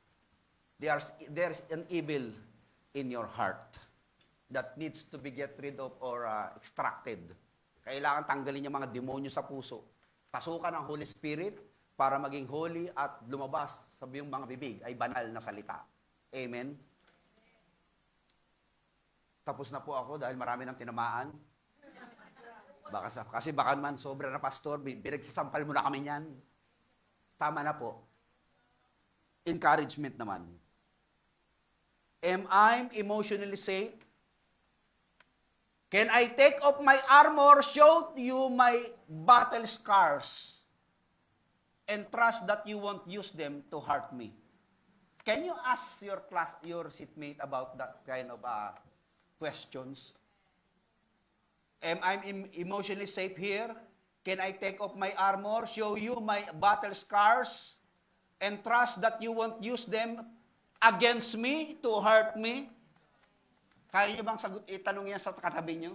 There's an evil in your heart that needs to be get rid of or extracted. Kailangan tanggalin yung mga demonyo sa puso. Pasukan ng Holy Spirit para maging holy at lumabas sa iyong mga bibig ay banal na salita. Amen? Tapos na po ako dahil marami nang tinamaan. Kasi baka man sobra na pastor, pinagsasampal mo na kami niyan. Tama na po. Encouragement naman. Am I emotionally safe? Can I take off my armor, show you my battle scars, and trust that you won't use them to hurt me? Can you ask your seatmate about that kind of questions? Am I emotionally safe here? Can I take off my armor, show you my battle scars, and trust that you won't use them against me to hurt me? Kaya nyo bang itanong yan sa katabi nyo?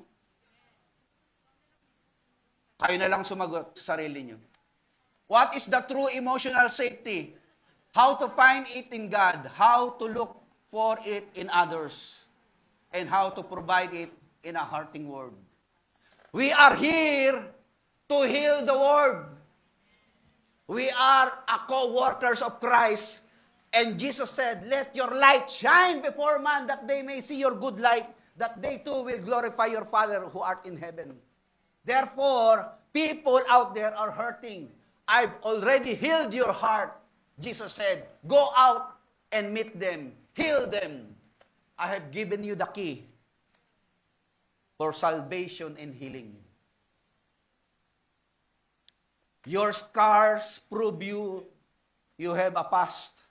Kayo na lang sumagot sa sarili nyo. What is the true emotional safety? How to find it in God, how to look for it in others, and how to provide it in a hurting world. We are here to heal the world. We are a co-workers of Christ. And Jesus said, let your light shine before man that they may see your good light, that they too will glorify your Father who art in heaven. Therefore, people out there are hurting. I've already healed your heart. Jesus said, go out and meet them. Heal them. I have given you the key for salvation and healing. Your scars prove you have a past.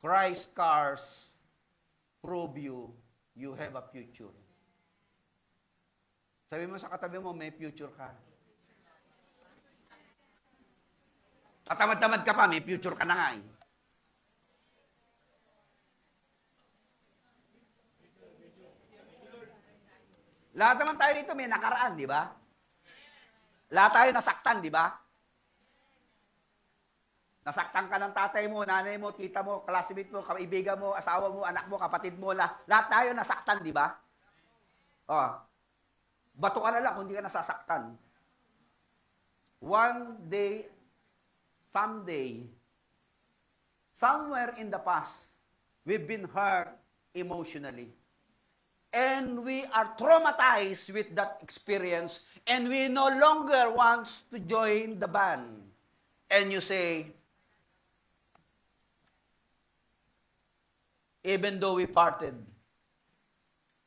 Christ's scars prove you have a future. Sabi mo sa katabi mo, may future ka. Katamad-tamad ka pa, may future ka na nga eh. Lahat naman tayo dito may nakaraan, di ba? Lahat tayo nasaktan, di ba? Nasaktan ka ng tatay mo, nanay mo, tita mo, classmate mo, kaibigan mo, asawa mo, anak mo, kapatid mo, lahat tayo nasaktan, di ba? Bato ka na lang kung hindi ka nasasaktan. One day, someday, somewhere in the past, we've been hurt emotionally. And we are traumatized with that experience, and we no longer want to join the band. And you say, even though we parted,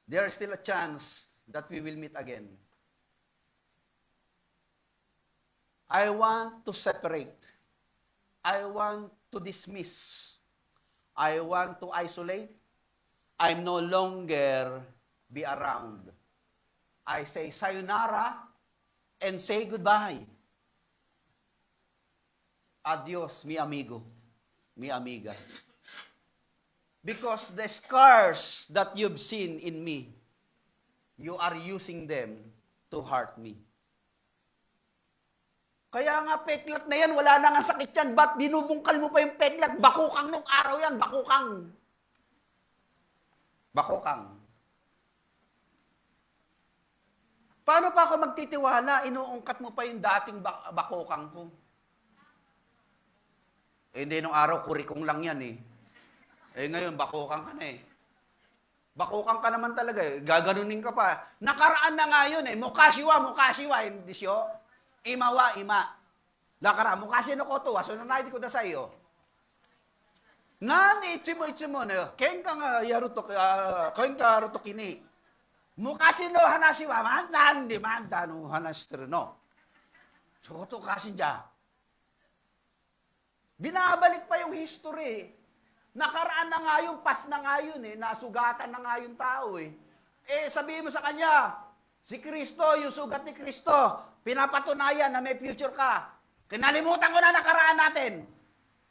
there is still a chance that we will meet again. I want to separate. I want to dismiss. I want to isolate. I'm no longer be around. I say sayonara and say goodbye. Adios, mi amigo, mi amiga. Because the scars that you've seen in me you are using them to hurt me. Kaya nga, peklat na yan, wala na nga sakit yan. Ba't binubungkal mo pa yung peklat? Bakukang nung araw yan, bakukang. Bakukang. Paano pa ako magtitiwala? Inuungkat mo pa yung dating bakukang ko. Eh, hindi, nung araw, kurikong lang yan eh. Eh, ngayon, bakukang ka na eh. Bakukang ka naman talaga eh. Gaganunin ka pa. Nakaraan na nga yun eh. Mukashiwa, hindi siyo. Imawa, ima. Lakara, mukashi no koto wa, so nanay ko da sayo. Nani, ichimo ne, kenka nga yaru to, kenka aru to kini. Mukashi no hanashi wa, man di manda no hanashiteru no. So, koto kasi dya. Binabalik pa yung history. Nakaraan na nga yung pas na nga yun eh. Nasugatan na nga yung tao eh. Eh, sabihin mo sa kanya, si Kristo, yung sugat ni Kristo, pinapatunayan na may future ka. Kinalimutan ko na nakaraan natin.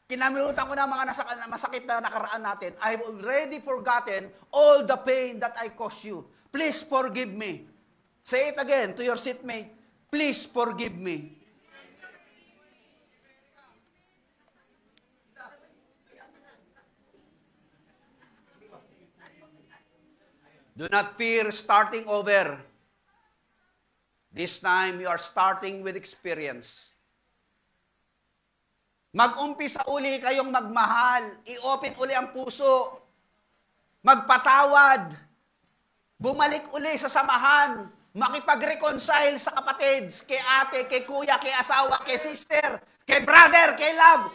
Kinalimutan ko na mga masakit na nakaraan natin. I've already forgotten all the pain that I caused you. Please forgive me. Say it again to your seatmate. Please forgive me. Do not fear starting over. This time, you are starting with experience. Mag-umpisa uli kayong magmahal. I-open uli ang puso. Magpatawad. Bumalik uli sa samahan. Makipag-reconcile sa kapatids, kay ate, kay kuya, kay asawa, kay sister, kay brother, kay love.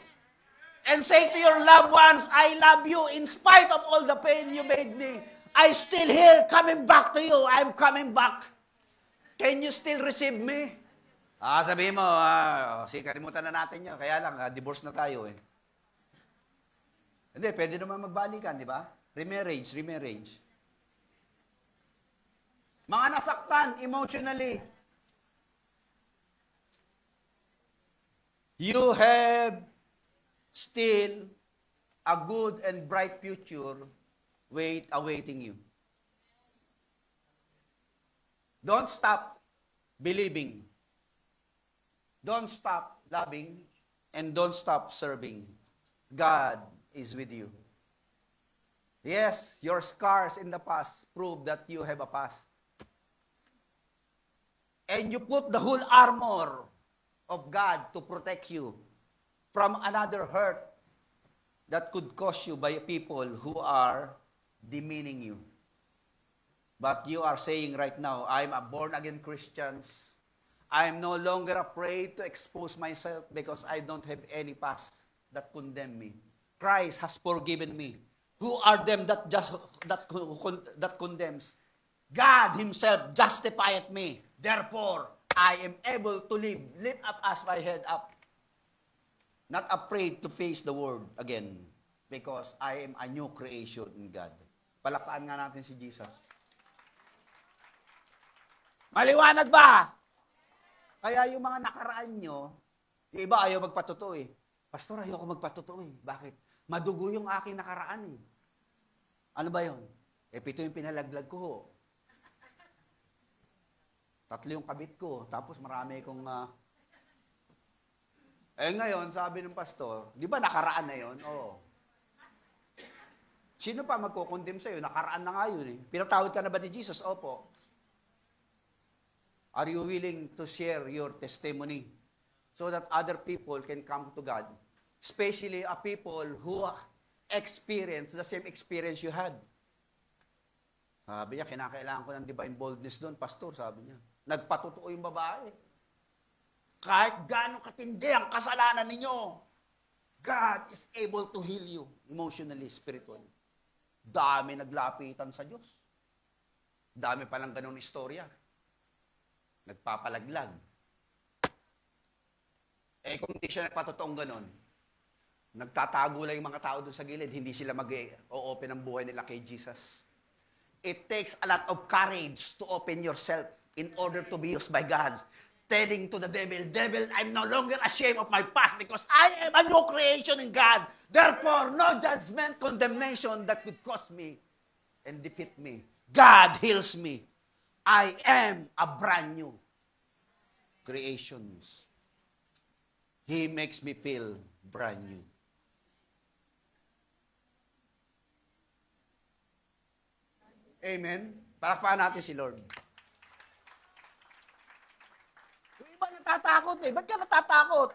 And say to your loved ones, I love you in spite of all the pain you made me. I still here, coming back to you. I'm coming back. Can you still receive me? Sabihin mo, kalimutan na natin yun. Kaya lang, divorce na tayo eh. Hindi, pwede naman magbalikan, di ba? Remarriage. Mga nasaktan emotionally. You have still a good and bright future awaiting you. Don't stop believing. Don't stop loving. And don't stop serving. God is with you. Yes, your scars in the past prove that you have a past. And you put the whole armor of God to protect you from another hurt that could cause you by people who are demeaning you. But you are saying right now, I'm a born-again Christian. I'm no longer afraid to expose myself because I don't have any past that condemn me. Christ has forgiven me. Who are them that condemns? God Himself justified me. Therefore, I am able to lift up as my head up. Not afraid to face the world again because I am a new creation in God. Palakpakan nga natin si Jesus. Maliwanag ba? Kaya yung mga nakaraan nyo, yung iba ayaw magpatotoo eh. Pastor, ayaw ko magpatotoo eh. Bakit? Madugo yung aking nakaraan eh. Ano ba yun? 7 yung pinalaglag ko. 3 yung kabit ko. Tapos marami kong... ngayon, sabi ng pastor, di ba nakaraan na yun? Oo. Sino pa magkukondem sa'yo? Nakaraan na nga yun eh. Pinatawad ka na ba ni Jesus? Opo. Are you willing to share your testimony so that other people can come to God? Especially a people who experience the same experience you had. Sabi niya, kinakailangan ko ng divine boldness doon, pastor, sabi niya. Nagpatotoo yung babae. Kahit gaano katindi ang kasalanan ninyo, God is able to heal you emotionally, spiritually. Dami naglapitan sa Diyos. Dami palang ganun istorya. Nagpapalaglag. Kung hindi siya nagpatotoong ganun, nagtatago lang yung mga tao doon sa gilid, hindi sila mag-o-open ang buhay nila kay Jesus. It takes a lot of courage to open yourself in order to be used by God. Telling to the devil, I'm no longer ashamed of my past because I am a new creation in God. Therefore, no judgment, condemnation that could cause me and defeat me. God heals me. I am a brand new creations. He makes me feel brand new. Amen? Palakpakan natin si Lord. Yung iba natatakot eh. Ba't ka natatakot?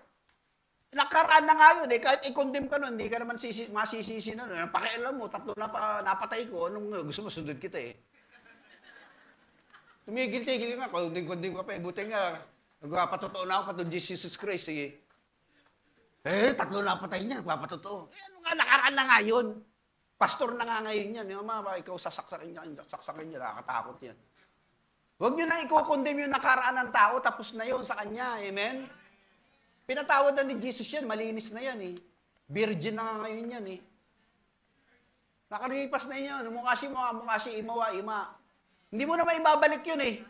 Nakaraan na nga yun eh. Kahit i-condemn ka nun, hindi ka naman masisisi na nun. Pakialam mo, 3 na napatay ko. Anong gusto mo, sundod kita eh. Tumigil-tigil nga. Condemn ka pa eh. Buti nga, nagpapatotoo na ako patong Jesus Christ eh. 3 na patay niya, nagpapatotoo. Ano nga, nakaraan na nga yun. Pastor na nga ngayon yan. Yung mga ikaw sasaksakin niya, nakakatakot yan. Huwag nyo na i-condemn yung nakaraan ng tao, tapos na yun sa kanya. Amen? Pinatawad na ni Jesus yan, malinis na yan eh. Virgin na nga ngayon yan eh. Nakalipas na yun. Mukha si imawa, ima. Hindi mo na maibabalik yun eh.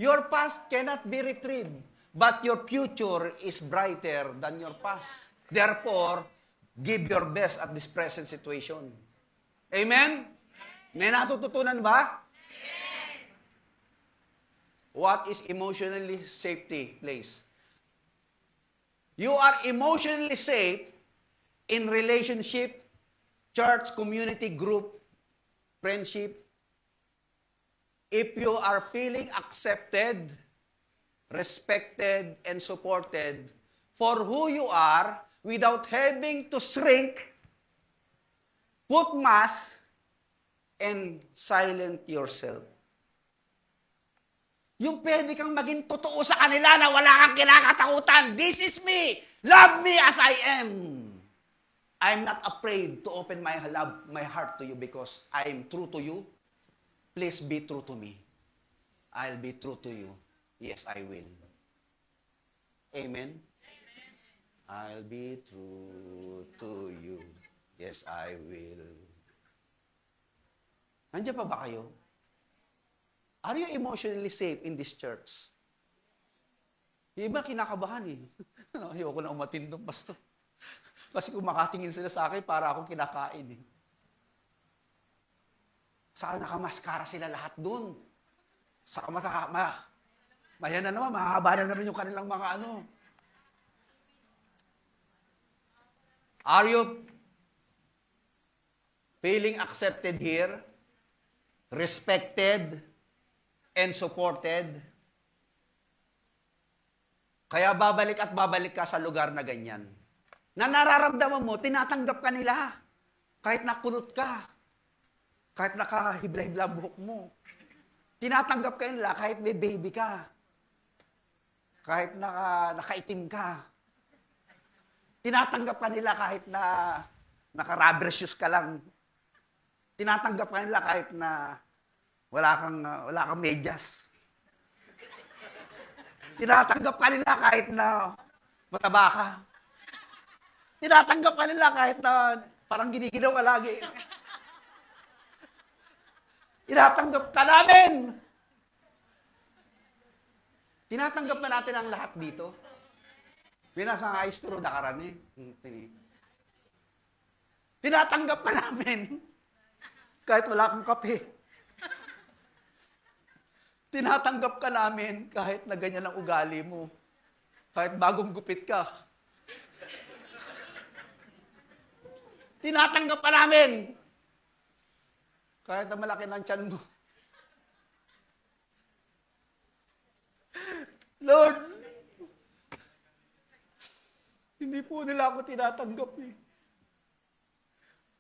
Your past cannot be retrieved, but your future is brighter than your past. Therefore, give your best at this present situation. Amen? May natututunan ba? What is emotionally safety place? You are emotionally safe in relationship, church, community, group, friendship. If you are feeling accepted, respected, and supported for who you are without having to shrink, put mask, and silent yourself. Yung pwede kang maging totoo sa kanila na wala kang kinakatakutan. This is me. Love me as I am. I'm not afraid to open my heart to you because I am true to you. Please be true to me. I'll be true to you. Yes, I will. Amen? I'll be true to you. Yes, I will. Nandiyan pa ba kayo? Are you emotionally safe in this church? Yung iba kinakabahan eh. Ayoko na umatin doon, pastor. Kasi kung makatingin sila sa akin, para akong kinakain eh. Saka nakamaskara sila lahat doon. Saka mayan na naman, mahaba na naman yung kanilang mga ano. Are you feeling accepted here? Respected? And supported? Kaya babalik at babalik ka sa lugar na ganyan. Na nararamdaman mo, tinatanggap ka nila. Kahit nakulot ka. Kahit nakahibla-hibla buhok mo. Tinatanggap ka nila kahit may baby ka. Kahit nakaitim ka. Tinatanggap ka nila kahit na naka-rubber shoes ka lang. Tinatanggap ka nila kahit na wala kang medyas. Tinatanggap ka nila kahit na mataba ka. Tinatanggap ka nila kahit na parang giniginaw ka lagi. Tinatanggap ka namin. Tinatanggap ba natin ang lahat dito? May nasa high school nakaraan eh. Tinatanggap ka namin. Kahit wala kang kape. Tinatanggap ka namin kahit na ganyan ang ugali mo. Kahit bagong gupit ka. Tinatanggap ka namin. Kahit na malaki ng tiyan mo. Lord, hindi po nila ako tinatanggap eh.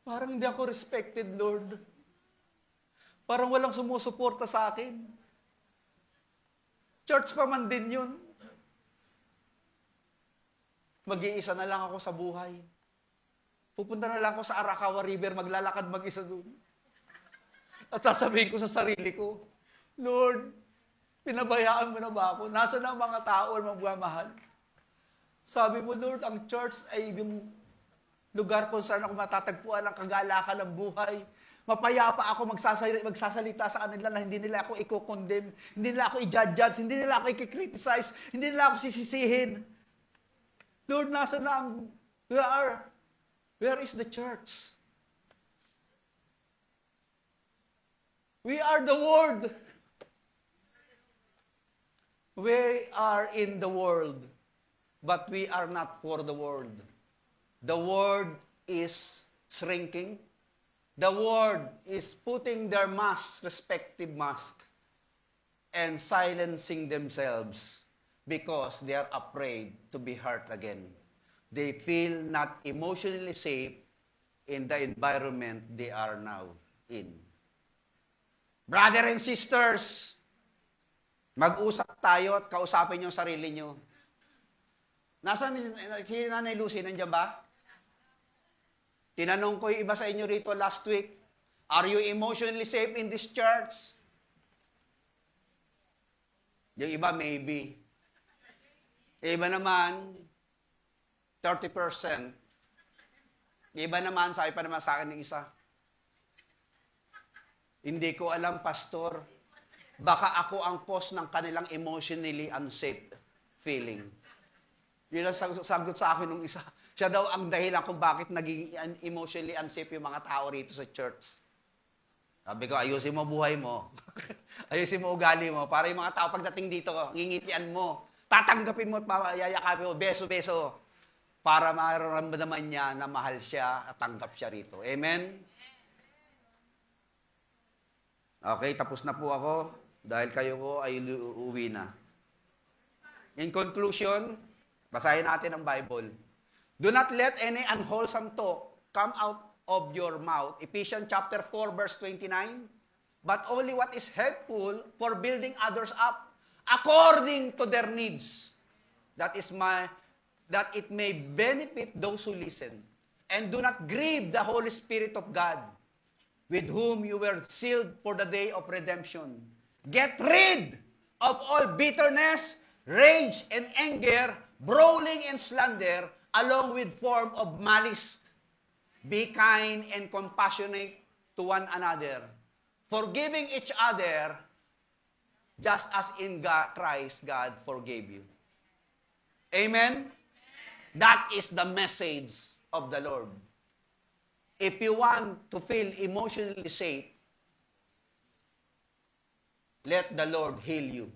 Parang hindi ako respected, Lord. Parang walang sumusuporta sa akin. Church pa man din yun. Mag-iisa na lang ako sa buhay. Pupunta na lang ako sa Arakawa River, maglalakad mag-isa doon. At sasabihin ko sa sarili ko, Lord, pinabayaan mo na ba ako? Nasaan ang mga tao na magmamahal? Sabi mo, Lord, ang church ay yung lugar kung saan ako matatagpuan ang kagalakan ng buhay. Mapayapa ako magsasalita sa kanila na hindi nila ako i-condemn, hindi nila ako i-judge, hindi nila ako i-criticize, hindi nila ako sisisihin. Lord, nasa na ang, where is the church? We are the Word. We are in the world, but we are not for the world. The world is shrinking. The world is putting their masks, respective masks, and silencing themselves because they are afraid to be hurt again. They feel not emotionally safe in the environment they are now in. Brother and sisters, mag-usap tayo at kausapin yung sarili nyo. Nasaan si Nanay Lucy? Nandiyan ba? Tinanong ko yung iba sa inyo rito last week, are you emotionally safe in this church? Yung iba, maybe. Yung iba naman, 30%. Yung iba naman, sabi pa naman sa akin ng isa, hindi ko alam, pastor, baka ako ang cause ng kanilang emotionally unsafe feeling. Yun ang sagot sa akin ng isa. Siya daw ang dahilan kung bakit naging emotionally unsafe yung mga tao rito sa church. Sabi ko, ayusin mo buhay mo. Ayusin mo ugali mo. Para yung mga tao pagdating dito, ngingitian mo. Tatanggapin mo at yayakapin mo, beso-beso. Para mararamdaman niya na mahal siya at tanggap siya rito. Amen? Okay, tapos na po ako. Dahil kayo ko ay uuwi na. In conclusion, basahin natin ang Bible. Do not let any unwholesome talk come out of your mouth. Ephesians chapter 4, verse 29. But only what is helpful for building others up according to their needs. That it may benefit those who listen. And do not grieve the Holy Spirit of God, with whom you were sealed for the day of redemption. Get rid of all bitterness, rage, and anger, brawling and slander, along with form of malice. Be kind and compassionate to one another, forgiving each other, just as in Christ God forgave you. Amen? That is the message of the Lord. If you want to feel emotionally safe, let the Lord heal you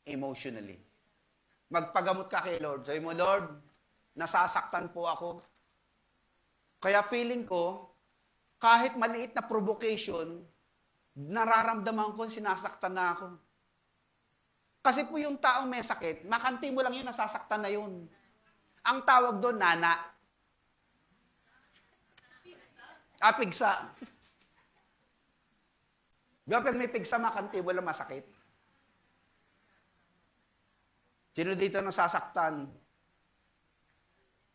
emotionally. Magpagamot ka kay Lord. Sabi mo, Lord, nasasaktan po ako. Kaya feeling ko, kahit maliit na provocation, nararamdaman ko sinasaktan na ako. Kasi po yung taong may sakit, makanti mo lang yun, nasasaktan na yun. Ang tawag doon, nana. Pigsa. Kapag may pigsa, makanti, wala masakit. Sino dito nasasaktan?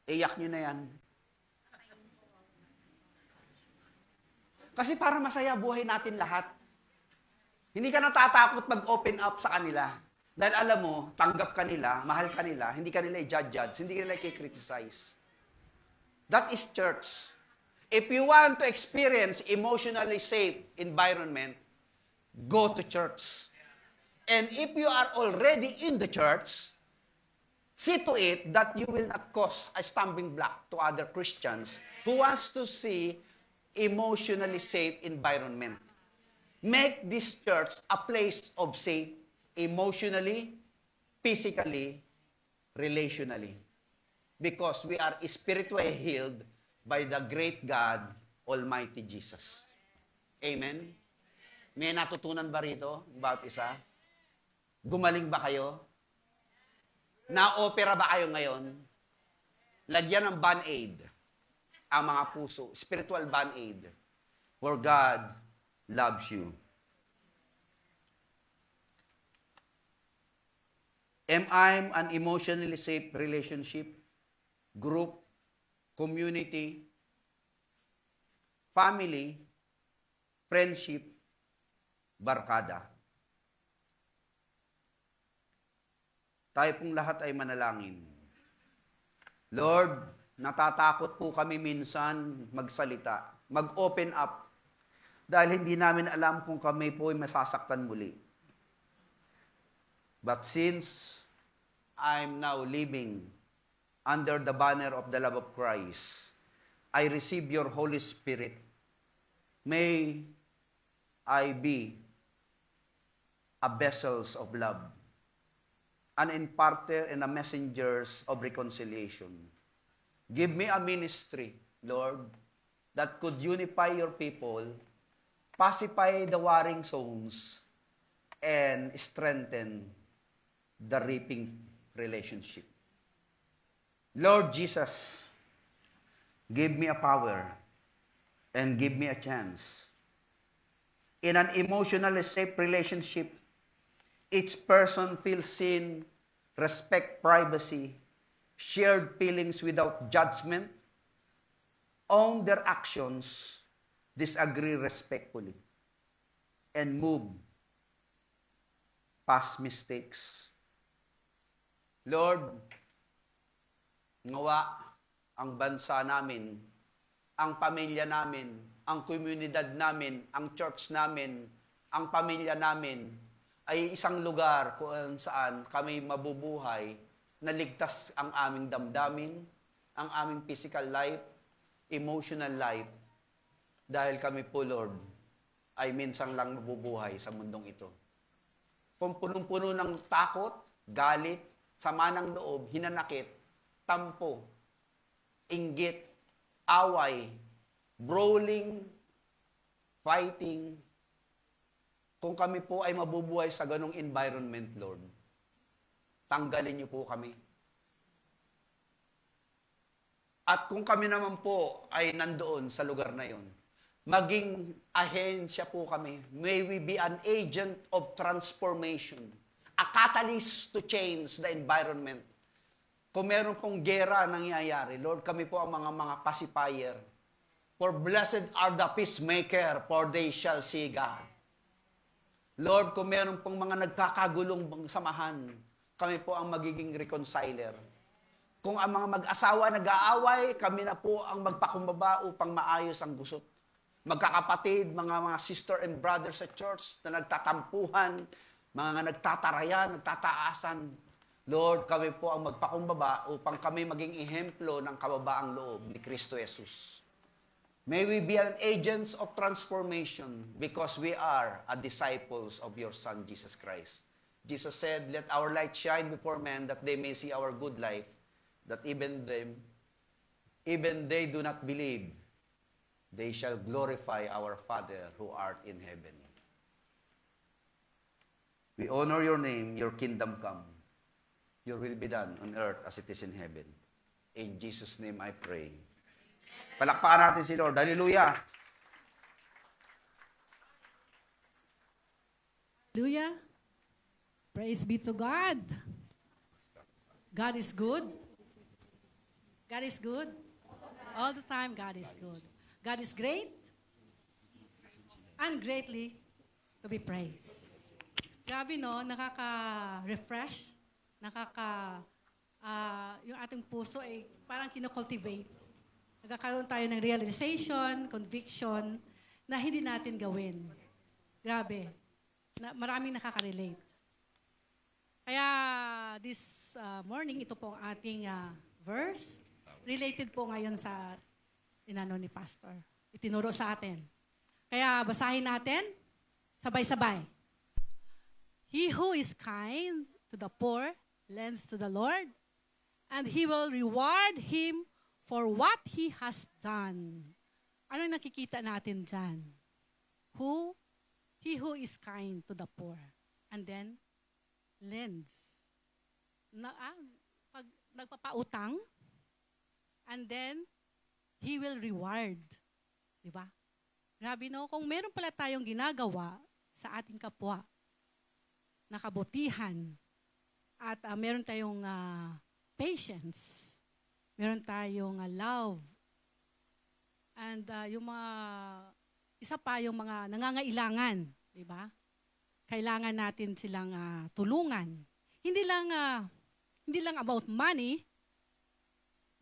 Iyak nyo na yan. Kasi para masaya buhay natin lahat. Hindi ka natatakot mag-open up sa kanila. Dahil alam mo, tanggap ka nila, mahal ka nila, hindi ka nila i-judge, hindi ka nila i-criticize. That is church. If you want to experience emotionally safe environment, go to church. And if you are already in the church, see to it that you will not cause a stumbling block to other Christians who wants to see emotionally safe environment. Make this church a place of safe emotionally, physically, relationally. Because we are spiritually healed by the great God, Almighty Jesus. Amen? May natutunan ba rito? About isa? Gumaling ba kayo? Na-opera ba kayo ngayon? Lagyan ng band-aid ang mga puso. Spiritual band-aid. For God loves you. Am I an emotionally safe relationship, group, community, family, friendship, barkada? Tayo pong lahat ay manalangin. Lord, natatakot po kami minsan magsalita, mag-open up, dahil hindi namin alam kung kami po ay masasaktan muli. But since I'm now living under the banner of the love of Christ, I receive your Holy Spirit. May I be a vessels of love. an imparter and a messengers of reconciliation. Give me a ministry, Lord, that could unify your people, pacify the warring souls, and strengthen the reaping relationship. Lord Jesus, give me a power and give me a chance. In an emotionally safe relationship, each person feels seen, respect privacy, shared feelings without judgment, own their actions, disagree respectfully, and move past mistakes. Lord, ngawa ang bansa namin, ang pamilya namin, ang komunidad namin, ang church namin, ang pamilya namin, ay isang lugar kung saan kami mabubuhay na ligtas ang aming damdamin, ang aming physical life, emotional life, dahil kami po, Lord, ay minsan lang mabubuhay sa mundong ito. Kung punong-puno ng takot, galit, sama ng loob, hinanakit, tampo, inggit, away, brawling, fighting, kung kami po ay mabubuhay sa ganong environment, Lord, tanggalin niyo po kami. At kung kami naman po ay nandoon sa lugar na yon, maging ahensya po kami. May we be an agent of transformation, a catalyst to change the environment. Kung meron pong gera nangyayari, Lord, kami po ang mga pacifier. For blessed are the peacemaker, for they shall see God. Lord, kung meron pong mga nagkakagulong samahan, kami po ang magiging reconciler. Kung ang mga mag-asawa nag-aaway, kami na po ang magpakumbaba upang maayos ang gusot. Magkakapatid, mga sister and brothers sa church na nagtatampuhan, mga nagtatarayan, nagtataasan. Lord, kami po ang magpakumbaba upang kami maging ehemplo ng kababaang loob ni Kristo Jesus. May we be an agents of transformation because we are a disciples of your Son, Jesus Christ. Jesus said, let our light shine before men that they may see our good life, that even they do not believe, they shall glorify our Father who art in heaven. We honor your name, your kingdom come. Your will be done on earth as it is in heaven. In Jesus' name I pray. Palakpakan natin si Lord. Hallelujah! Hallelujah. Praise be to God. God is good. God is good. All the time, God is good. God is great and greatly to be praised. Grabe no, nakaka-refresh, yung ating puso ay parang kinocultivate. Nagkakaroon tayo ng realization, conviction, na hindi natin gawin. Grabe. Maraming nakaka-relate. Kaya this morning, ito po ang ating verse. Related po ngayon sa inano ni Pastor. Itinuro sa atin. Kaya basahin natin, sabay-sabay. He who is kind to the poor lends to the Lord, and He will reward him for what he has done. Ano yung nakikita natin dyan? He who is kind to the poor. And then, lends. Pag nagpapautang, and then, He will reward. Diba? Grabe no, kung meron pala tayong ginagawa sa ating kapwa, nakabutihan, at meron tayong patience, meron tayong love. And yung isa pa yung mga nangangailangan, di ba? Kailangan natin silang tulungan. Hindi lang about money,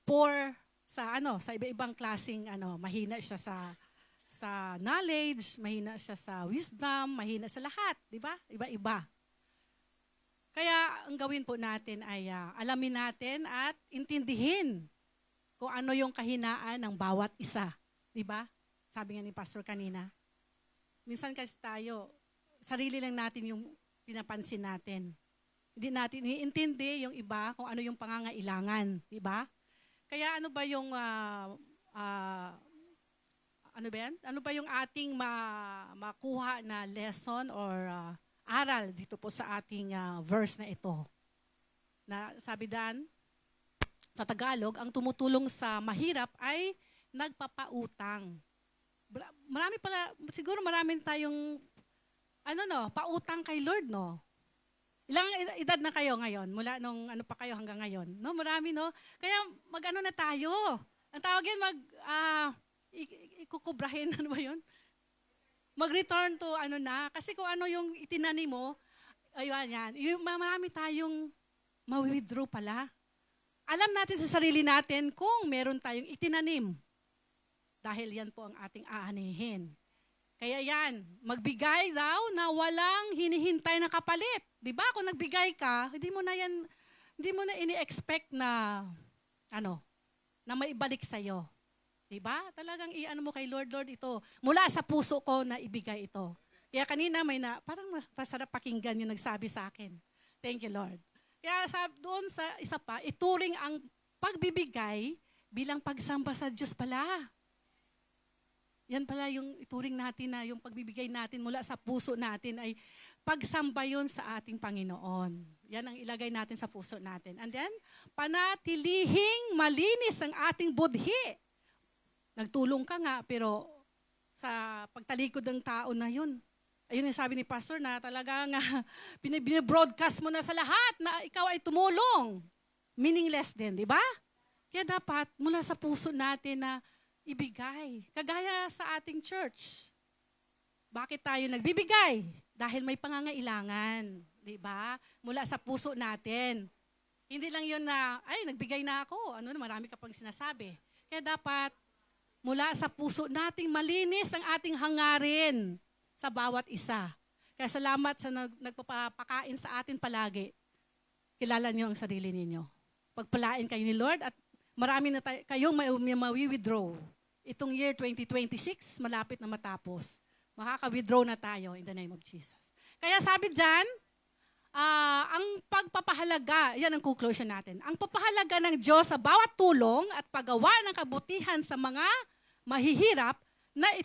poor sa iba-ibang klaseng mahina siya sa knowledge, mahina siya sa wisdom, mahina sa lahat, di ba? Iba-iba. Kaya ang gawin po natin ay alamin natin at intindihin kung ano yung kahinaan ng bawat isa. Di ba? Sabi nga ni Pastor kanina. Minsan kasi tayo, sarili lang natin yung pinapansin natin. Hindi natin iniintindi yung iba kung ano yung pangangailangan, di ba? Kaya ano ba yung ano ba yan? Ano ba yung ating makuha na lesson or aral dito po sa ating verse na ito? Na sabi Dan, sa Tagalog, ang tumutulong sa mahirap ay nagpapautang. Marami pala, siguro marami tayong pautang kay Lord, no? Ilang edad na kayo ngayon? Mula nung ano pa kayo hanggang ngayon? No, marami, no? Kaya mag-ano na tayo. Ang tawag yan, ikukubrahin, ano ba yun? Mag-return to kasi kung ano yung itinanim mo, ayun yan. Marami tayong ma-withdraw pala. Alam natin sa sarili natin kung meron tayong itinanim. Dahil yan po ang ating aanihin. Kaya yan, magbigay daw na walang hinihintay na kapalit. 'Di ba? Kung nagbigay ka, hindi mo na ini-expect na na maibalik sa iyo. 'Di ba? Talagang iano mo kay Lord, Lord, ito mula sa puso ko na ibigay ito. Kaya kanina parang masarap pakinggan yung nagsabi sa akin. Thank you, Lord. Kaya doon sa isa pa, ituring ang pagbibigay bilang pagsamba sa Diyos pala. Yan pala yung ituring natin na yung pagbibigay natin mula sa puso natin ay pagsamba yun sa ating Panginoon. Yan ang ilagay natin sa puso natin. And then, panatilihing malinis ang ating budhi. Nagtulong ka nga, pero sa pagtalikod ng tao na yun, ayun yung sabi ni Pastor na talagang binibroadcast mo na sa lahat na ikaw ay tumulong. Meaningless din, di ba? Kaya dapat mula sa puso natin na ibigay. Kagaya sa ating church. Bakit tayo nagbibigay? Dahil may pangangailangan. Di ba? Mula sa puso natin. Hindi lang yun na, nagbigay na ako. Marami ka pang sinasabi. Kaya dapat, mula sa puso nating malinis ang ating hangarin sa bawat isa. Kaya salamat sa nagpapakain sa atin palagi. Kilala niyo ang sarili ninyo. Pagpalain kayo ni Lord at marami na kayong ma-withdraw. Itong year 2026, malapit na matapos. Makaka-withdraw na tayo in the name of Jesus. Kaya sabi dyan, ang pagpapahalaga, yan ang conclusion natin. Ang papahalaga ng Diyos sa bawat tulong at paggawa ng kabutihan sa mga mahihirap na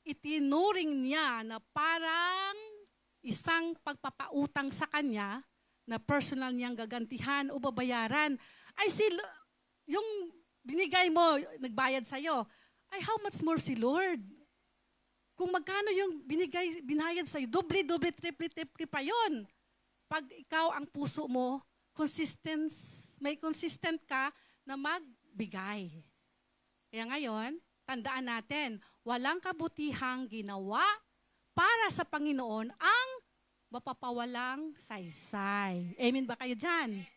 itinuring niya na parang isang pagpapautang sa Kanya na personal niyang gagantihan o babayaran ay yung binigay mo, nagbayad sa'yo, ay how much more si Lord? Kung magkano yung binayad sa'yo, doble, triple pa yun. Pag ikaw ang puso mo, may consistent ka na magbigay. Kaya ngayon, tandaan natin, walang kabutihang ginawa para sa Panginoon ang mapapawalang saysay. Amen ba kayo dyan?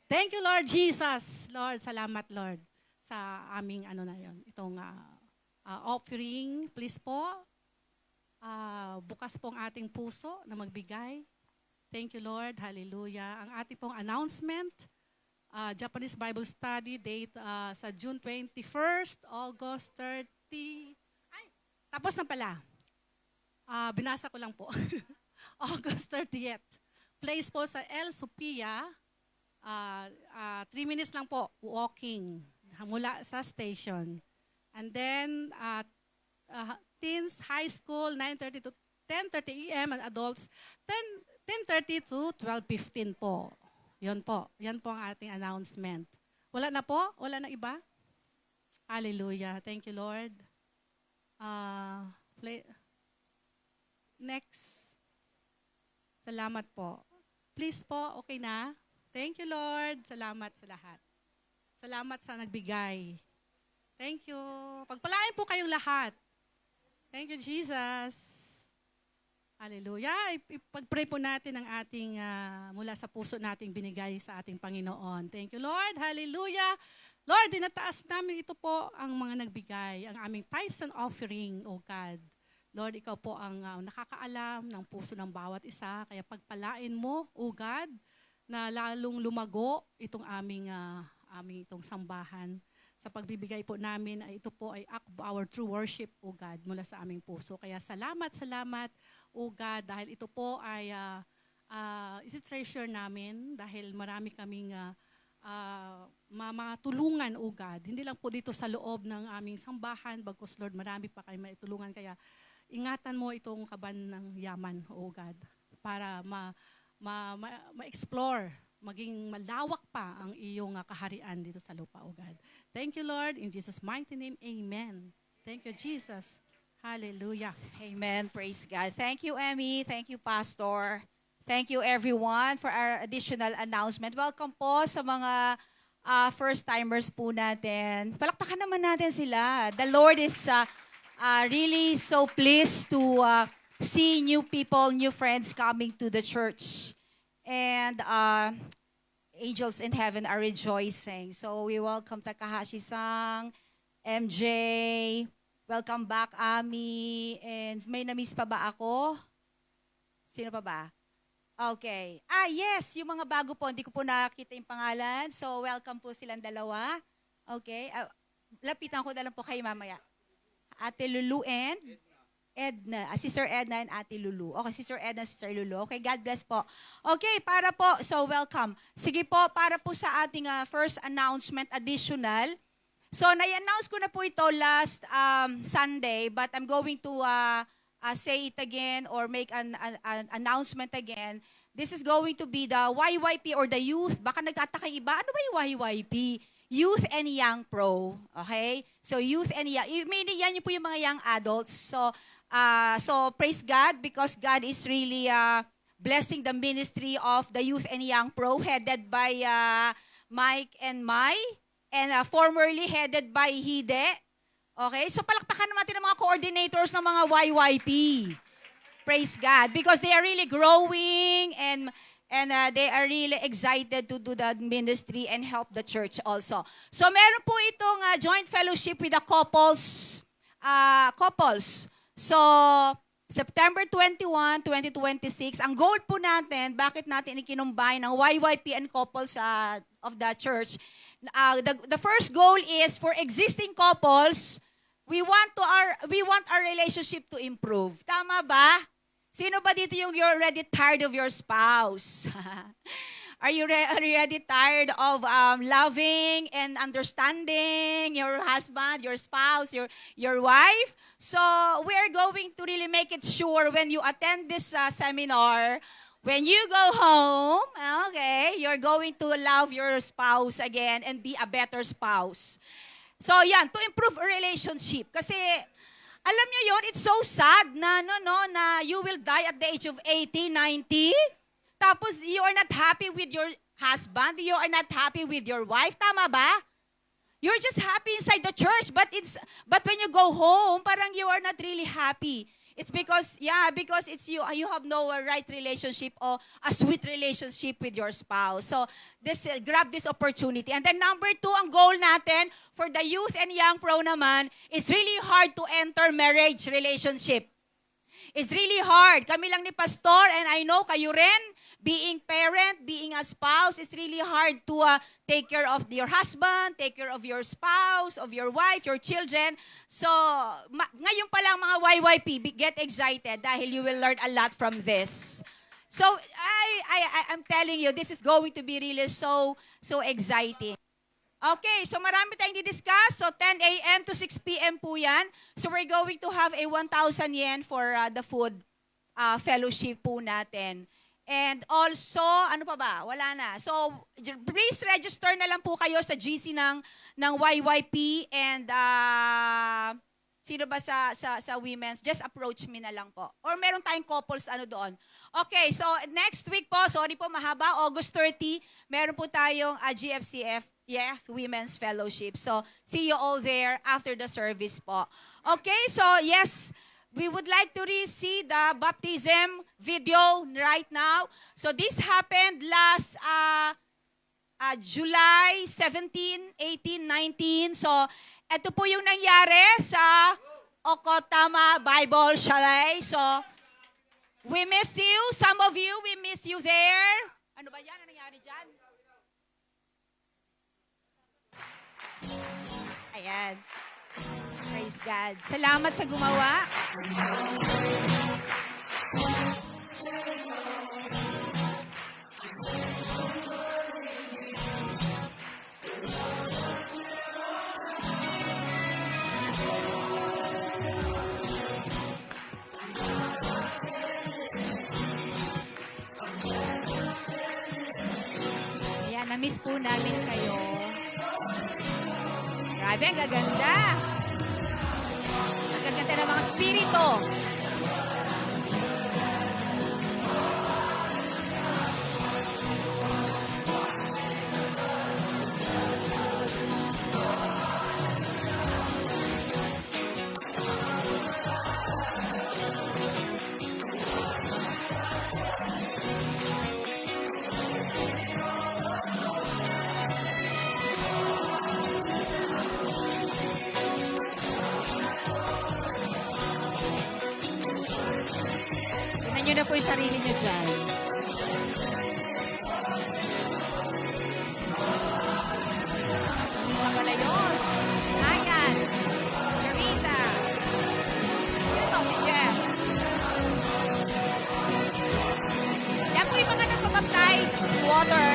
Thank you, Lord Jesus. Lord, salamat, Lord, sa aming itong offering. Please po, bukas po ang ating puso na magbigay. Thank you, Lord. Hallelujah. Ang ating pong announcement, Japanese Bible Study, date sa June 21st, August 30. Tapos na pala. Binasa ko lang po. August 30th. Place po sa El Sofia. 3 minutes lang po, walking mula sa station. And then, teens, high school, 9:30 to 10:30 a.m. and adults, 10:30 to 12:15 po. Yan po ang ating announcement. Wala na po? Wala na iba? Hallelujah. Thank you, Lord. Next. Salamat po. Please po, okay na? Thank you, Lord. Salamat sa lahat. Salamat sa nagbigay. Thank you. Pagpalain po kayong lahat. Thank you, Jesus. Hallelujah. Ipag-pray po natin ang ating mula sa puso nating binigay sa ating Panginoon. Thank you, Lord. Hallelujah. Lord, dinataas namin ito po ang mga nagbigay, ang aming tithes and offering, O God. Lord, ikaw po ang nakakaalam ng puso ng bawat isa. Kaya pagpalain mo, O God, na lalong lumago itong aming itong sambahan. Sa pagbibigay po namin, ito po ay act of our true worship, O God, mula sa aming puso. Kaya salamat, O God, dahil ito po ay isi-treasure namin dahil marami kaming matulungan, O God. Hindi lang po dito sa loob ng aming sambahan, bagkus Lord, marami pa kayo maitulungan. Kaya ingatan mo itong kaban ng yaman, O God, para ma-explore, maging malawak pa ang iyong kaharian dito sa lupa, O God. Thank you, Lord. In Jesus' mighty name, amen. Thank you, Jesus. Hallelujah. Amen. Praise God. Thank you, Emmy. Thank you, Pastor. Thank you, everyone, for our additional announcement. Welcome po sa mga first-timers po natin. Palakpakan naman natin sila. The Lord is really so pleased to see new people, new friends coming to the church. And angels in heaven are rejoicing. So we welcome Takahashi-sang, MJ, welcome back, Ami. And may na-miss pa ba ako? Sino pa ba? Okay. Yes, yung mga bago po, hindi ko po nakita yung pangalan. So, welcome po silang dalawa. Okay. Lapitan ko na lang po kayo mamaya. Ate Lulu and Edna. Sister Edna and Ate Lulu. Okay, Sister Edna, Sister Lulu. Okay, God bless po. Okay, para po, so welcome. Sige po, para po sa ating first announcement additional. So, na-announce ko na po ito last Sunday, but I'm going to say it again or make an announcement again. This is going to be the YYP or the youth. Baka nagtataka yung iba, ano ba yung YYP? Youth and Young Pro. Okay? So youth and young, meaning yan yung po yung mga young adults. So praise God because God is really blessing the ministry of the Youth and Young Pro headed by Mike and Mai and formerly headed by Hide. Okay? So palakpakan naman natin ang mga coordinators ng mga YYP. Praise God. Because they are really growing and they are really excited to do the ministry and help the church also. So meron po itong joint fellowship with the couples. So September 21, 2026, ang goal po natin, bakit natin ikinumbay ng YYP and couples of the church, the first goal is for existing couples, we want our relationship to improve. Tama ba? Sino ba dito yung you're already tired of your spouse? Are you already tired of loving and understanding your husband, your spouse, your wife? So we are going to really make it sure when you attend this seminar, when you go home, okay, you're going to love your spouse again and be a better spouse. So yan, to improve a relationship. Kasi alam niyo yon, it's so sad na na you will die at the age of 80, 90. Tapos you are not happy with your husband, you are not happy with your wife, tama ba? You're just happy inside the church, but when you go home, parang you are not really happy. It's because it's you have no right relationship or a sweet relationship with your spouse. So grab this opportunity. And then number 2, ang goal natin for the youth and young pro naman, it's really hard to enter marriage relationship. It's really hard. Kami lang ni Pastor and I know kayo rin, being parent, being a spouse, it's really hard to take care of your husband, take care of your spouse, of your wife, your children. So, ngayon pa lang mga YYP, get excited dahil you will learn a lot from this. So, I'm telling you, this is going to be really so exciting. Okay, so marami tayong didiscuss. So 10 a.m. to 6 p.m. po yan. So we're going to have a 1,000 yen for the food fellowship po natin. And also, ano pa ba? Wala na. So please register na lang po kayo sa GC ng YYP and sino ba sa women's? Just approach me na lang po. Or meron tayong couples doon. Okay, so next week po, sorry po mahaba, August 30, meron po tayong GFCF. Yes, Women's Fellowship. So, see you all there after the service po. Okay, so yes, we would like to see the baptism video right now. So, this happened last July 17, 18, 19. So, ito po yung nangyari sa Okotama Bible Chalet. So, we miss you. Some of you, we miss you there. Ano ba yan? Ano nangyari dyan? Ayan. Praise God. Salamat sa gumawa. Namimiss po namin kayo. Grabe, ang gaganda. Ang gaganda ng mga spirito. Tingnan nyo na po yung sarili nyo dyan. Hindi pa pala yun. Ayan. Charissa. Sino to? Si Jeff. Yan po yung mga nagpapaptize. Water.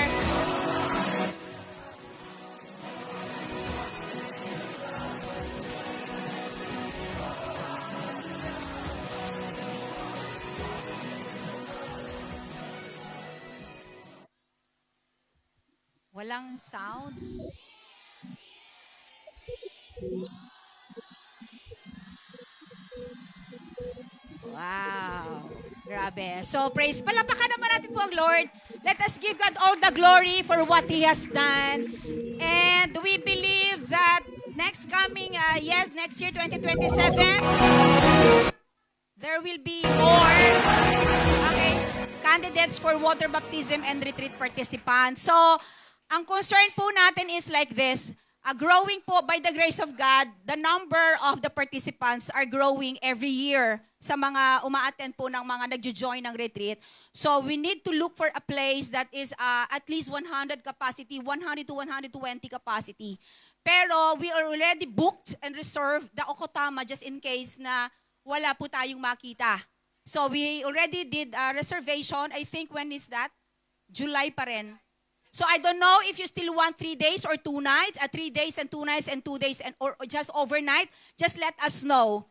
Walang sounds. Wow. Grabe. So, praise. Palapakan naman natin po ang Lord. Let us give God all the glory for what He has done. And we believe that next year, 2027, there will be more candidates for water baptism and retreat participants. So, ang concern po natin is like this. Growing po by the grace of God, the number of the participants are growing every year sa mga uma-attend po ng mga nagjo-join ng retreat. So we need to look for a place that is at least 100 capacity, 100 to 120 capacity. Pero we are already booked and reserved the Okotama just in case na wala po tayong makita. So we already did a reservation. I think when is that? July pa rin. So I don't know if you still want 3 days or 2 nights, 3 days and 2 nights and 2 days or just overnight. Just let us know.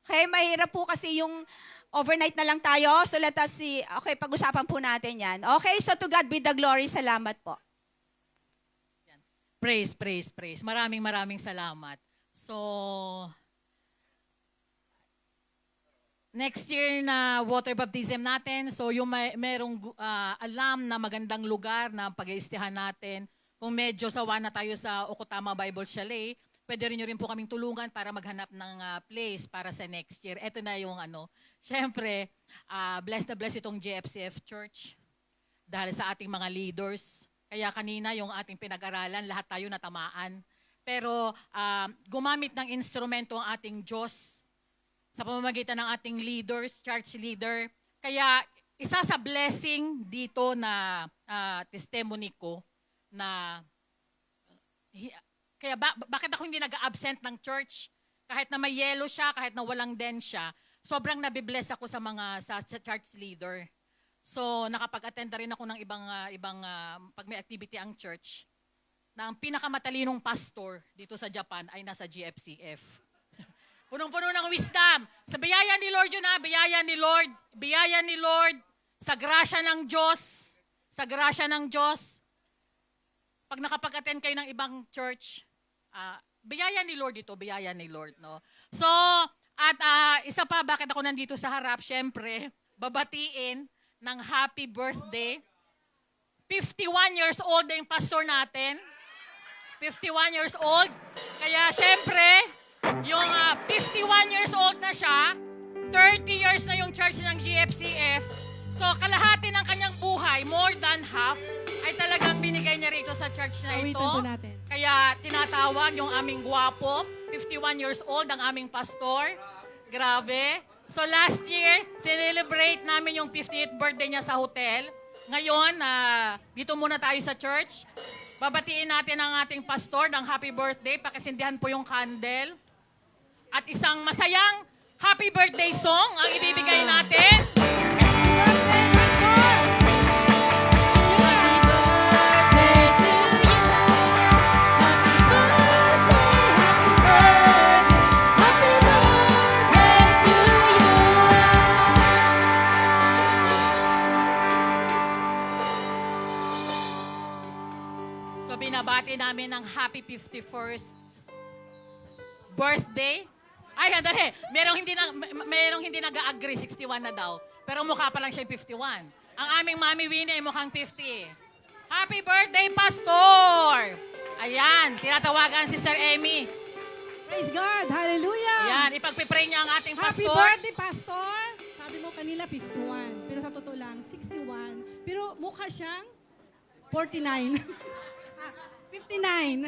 Okay, mahirap po kasi yung overnight na lang tayo. So let us see. Okay, pag-usapan po natin yan. Okay, so to God be the glory. Salamat po. Praise, praise, praise. Maraming salamat. So, next year na water baptism natin, so yung merong alam na magandang lugar na pag-iistihan natin, kung medyo sawa na tayo sa Okotama Bible Chalet, pwede rin nyo rin po kaming tulungan para maghanap ng place para sa next year. Ito na yung syempre, blessed na blessed itong JFCF Church dahil sa ating mga leaders. Kaya kanina yung ating pinag-aralan, lahat tayo natamaan. Pero gumamit ng instrumento ang ating Diyos sa pamamagitan ng ating leaders, church leader. Kaya isa sa blessing dito na testimony ko na kaya bakit ako hindi nag-absent ng church? Kahit na may yellow siya, kahit na walang den siya, sobrang nabibless ako sa church leader. So nakapag-attend na rin ako ng ibang pag may activity ang church, na ang pinakamatalinong pastor dito sa Japan ay nasa GFCF. Punong-puno ng wisdom. Sa biyaya ni Lord yun biyaya ni Lord. Biyaya ni Lord. Sa grasya ng Diyos. Sa grasya ng Diyos. Pag nakapag-attend kayo ng ibang church, biyaya ni Lord ito, biyaya ni Lord. No? So, at isa pa, bakit ako nandito sa harap? Syempre, babatiin ng happy birthday. 51 years old na yung pastor natin. 51 years old. Kaya syempre, yung 51 years old na siya, 30 years na yung church ng GFCF. So kalahati ng kanyang buhay, more than half, ay talagang binigay niya rito sa church na ito. Awitan po natin. Kaya tinatawag yung aming gwapo, 51 years old, ang aming pastor. Grabe. So last year, sinelebrate namin yung 50th birthday niya sa hotel. Ngayon, dito muna tayo sa church. Babatiin natin ang ating pastor ng happy birthday. Pakisindihan po yung candle. At isang masayang happy birthday song ang ibibigay natin. happy 51st birthday. Ay, andali. Merong hindi nag-agree, 61 na daw. Pero mukha pa lang siya 51. Ang aming Mami Winnie ay mukhang 50. Happy birthday, Pastor! Ayan, tinatawagan si Sir Emmy. Praise God! Hallelujah! Ayan, ipagpipray niya ang ating Happy Pastor. birthday, Pastor! Sabi mo kanila 51, pero sa totoo lang 61. Pero mukha siyang 49. 59.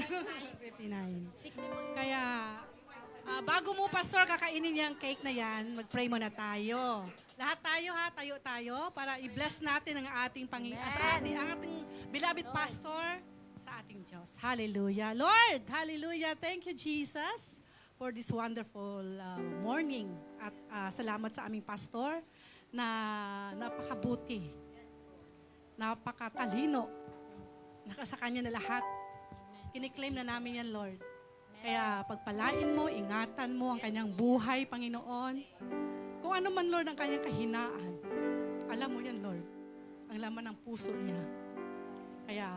59. Kaya, bago mo, Pastor, kakainin yung cake na yan, mag-pray muna tayo. Lahat tayo ha, tayo para i-bless natin ang ating ang ating beloved Pastor sa ating Diyos. Hallelujah. Lord, hallelujah. Thank you, Jesus, for this wonderful morning. At salamat sa aming pastor na napakabuti, napakatalino, nakasa kanya na lahat. Kiniklaim na namin yan, Lord. Kaya pagpalain mo, ingatan mo ang kanyang buhay, Panginoon. Kung ano man, Lord, ang kanyang kahinaan, alam mo yan, Lord. Ang laman ng puso niya. Kaya,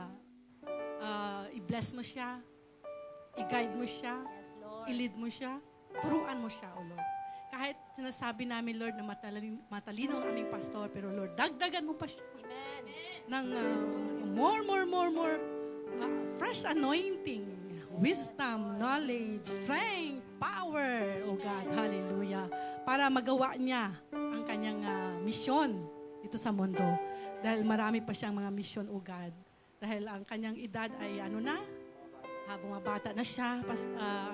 i-bless mo siya, i-guide mo siya, i-lead mo siya, turuan mo siya, O Lord. Kahit sinasabi namin, Lord, na matalino ang aming pastor, pero Lord, dagdagan mo pa siya ng more fresh anointing, wisdom, knowledge, strength, power, O God, hallelujah, para magawa niya ang kanyang misyon dito sa mundo. Dahil marami pa siyang mga misyon, O God. Dahil ang kanyang edad ay bumabata na siya,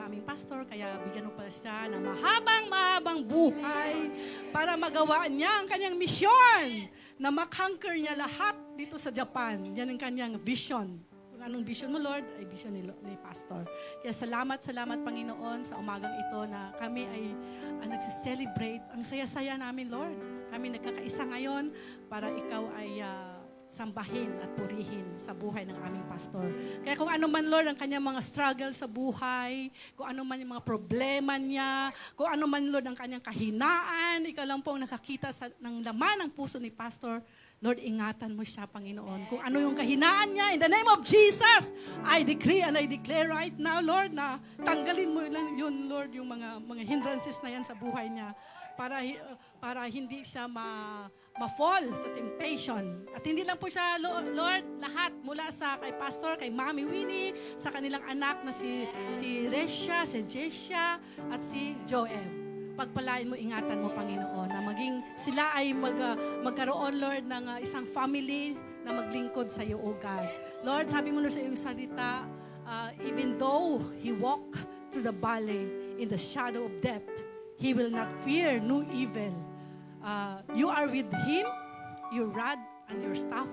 aming pastor, kaya bigyan mo pala siya ng mahabang buhay para magawa niya ang kanyang misyon na makonquer niya lahat dito sa Japan. Yan ang kanyang vision. Kung anong vision mo, Lord, ay vision ni Pastor. Kaya salamat, Panginoon, sa umagang ito na kami ay nagsiselebrate. Ang saya-saya namin, Lord. Kami nagkakaisa ngayon para ikaw ay sambahin at purihin sa buhay ng aming pastor. Kaya kung ano man, Lord, ang kanyang mga struggle sa buhay, kung ano man yung mga problema niya, kung ano man, Lord, ang kanyang kahinaan, ikaw lang po ang nakakita ng laman ng puso ni pastor. Lord, ingatan mo siya, Panginoon. Kung ano yung kahinaan niya, in the name of Jesus, I decree and I declare right now, Lord, na tanggalin mo yun, Lord, yung mga hindrances na yan sa buhay niya para hindi siya ma-fall sa temptation. At hindi lang po siya, Lord, lahat mula sa kay Pastor, kay Mami Winnie, sa kanilang anak na si Resha, si Jessia, at si Joel. Pagpalain mo, ingatan mo, Panginoon, na maging sila ay magkaroon, Lord, ng isang family na maglingkod sa iyo, O God. Lord, sabi mo na sa iyong salita, even though he walk through the valley in the shadow of death, he will not fear no evil. You are with him, your rod and your staff,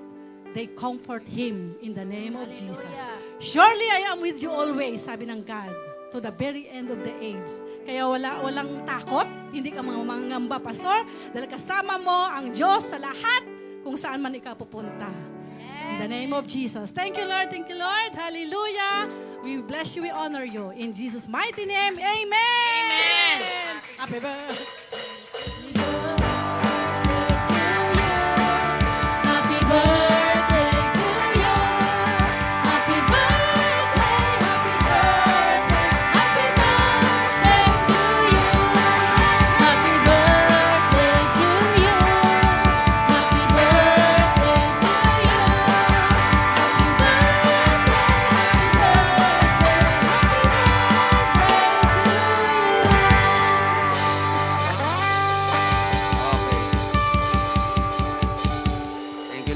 they comfort him in the name of Jesus. Surely I am with you always, sabi ng God, to the very end of the age. Kaya walang takot, hindi ka mangangamba, Pastor, dahil kasama mo ang Diyos sa lahat kung saan man ikaw pupunta. In the name of Jesus. Thank you, Lord. Thank you, Lord. Hallelujah. We bless you. We honor you. In Jesus' mighty name, amen. Amen. Happy birthday. Happy birthday to you. Happy birthday, happy birthday, happy birthday to you. Happy birthday to you. Happy birthday to you. Happy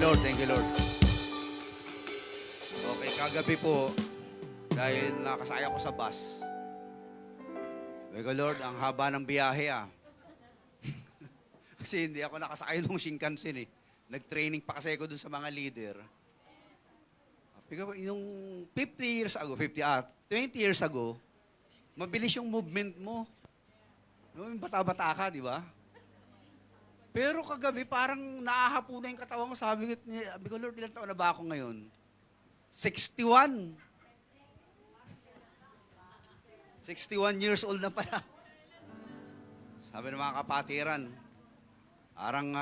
Okay. Thank you, Lord. Okay, kagabi po, dahil nakasaya ko sa bus. Thank you, Lord, ang haba ng biyahe Kasi hindi ako nakasakay nung Shinkansen Nag-training pa kasi ako dun sa mga leader. Yung 20 years ago, mabilis yung movement mo. Yung bata-bata ka, di ba? Pero kagabi, parang naahapo na yung katawan ko. Sabi ko, Lord, ilang taon na ba ako ngayon? 61. 61 years old na pala. Sabi ng mga kapatiran, parang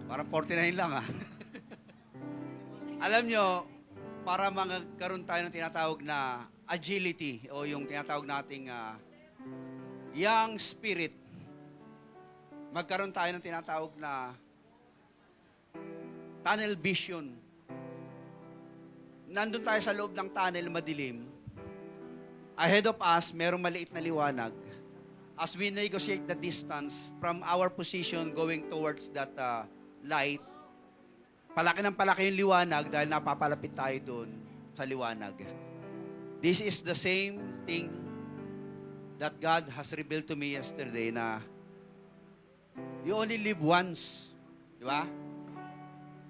49 lang Alam nyo, para magkaroon tayo ng tinatawag na agility o yung tinatawag nating young spirit. Magkaroon tayo ng tinatawag na tunnel vision. Nandun tayo sa loob ng tunnel, madilim. Ahead of us, merong maliit na liwanag. As we negotiate the distance from our position going towards that light, palaki ng palaki yung liwanag dahil napapalapit tayo doon sa liwanag. This is the same thing that God has revealed to me yesterday na you only live once. Di ba?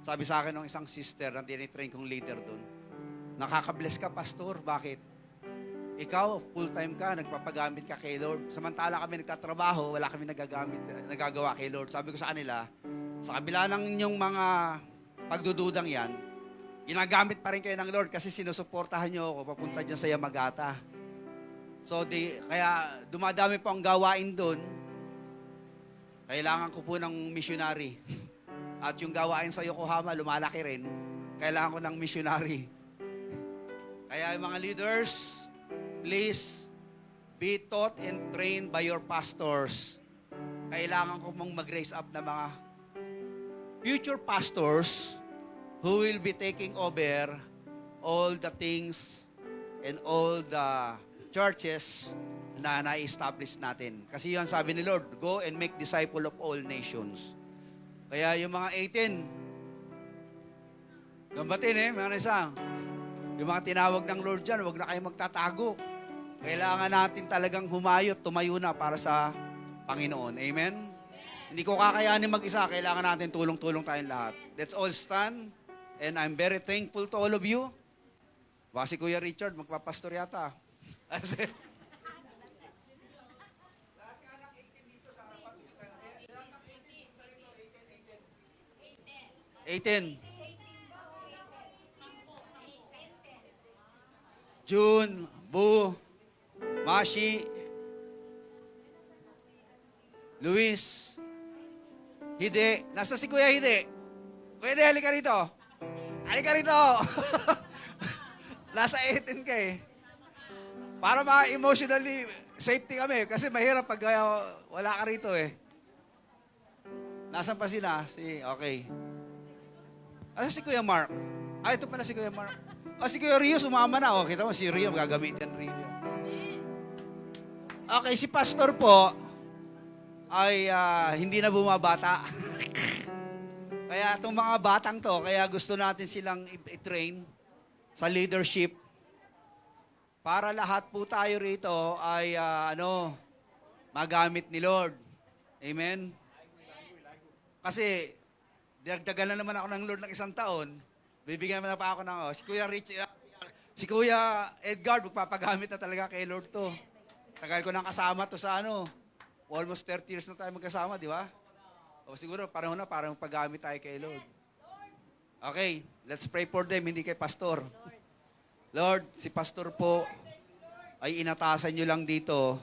Sabi sa akin ng isang sister na tinitrain kong leader doon, nakaka-bless ka, pastor. Bakit? Ikaw, full-time ka, nagpapagamit ka kay Lord. Samantala kami nagtatrabaho, wala kami nagagawa kay Lord. Sabi ko sa kanila, sa kabila ng inyong mga pagdududang yan, ginagamit pa rin kayo ng Lord kasi sinusuportahan nyo ako papunta dyan sa Yamagata. So, kaya dumadami po ang gawain doon. Kailangan ko po ng missionary. At yung gawain sa Yokohama, lumalaki rin. Kailangan ko ng missionary. Kaya yung mga leaders, please be taught and trained by your pastors. Kailangan ko mong mag-raise up na mga future pastors who will be taking over all the things and all the churches na na-establish natin. Kasi yun sabi ni Lord, go and make disciple of all nations. Kaya yung mga 18, gambatin mga isang. Yung mga tinawag ng Lord dyan, huwag na kayo magtatago. Kailangan natin talagang humayo, tumayo na para sa Panginoon. Amen? Hindi ko kakayanin mag-isa. Kailangan natin tulong-tulong tayong lahat. Let's all stand. And I'm very thankful to all of you. Baka si Kuya Richard, magpapastor yata. 18. June, Bu, Mashi, Luis, Hide. Nasa si Kuya Hide? Kuya Hide, halika rito. Halika rito. Nasa 18 ka eh. Para ma-emotionally safety kami. Kasi mahirap pag wala ka rito eh. Nasaan pa sila? Okay. Asa si Kuya Mark? Ito pala si Kuya Mark. Si Kuya Rio sumama na. Kita mo si Rio, gagamitin Rio. Okay, si Pastor po ay hindi na bumabata. Kaya itong mga batang to, kaya gusto natin silang i-train sa leadership para lahat po tayo rito ay magamit ni Lord. Amen? Kasi dagdagan na naman ako ng Lord ng 1 taon, bibigyan na pa ako ng si Kuya Edgar, magpapagamit na talaga kay Lord to. Tagal ko nang kasama to sa almost 30 years na tayo magkasama, di ba? O siguro, parang paggamit tayo kay Lord. Okay, let's pray for them, hindi kay Pastor. Lord, si Pastor po ay inatasan nyo lang dito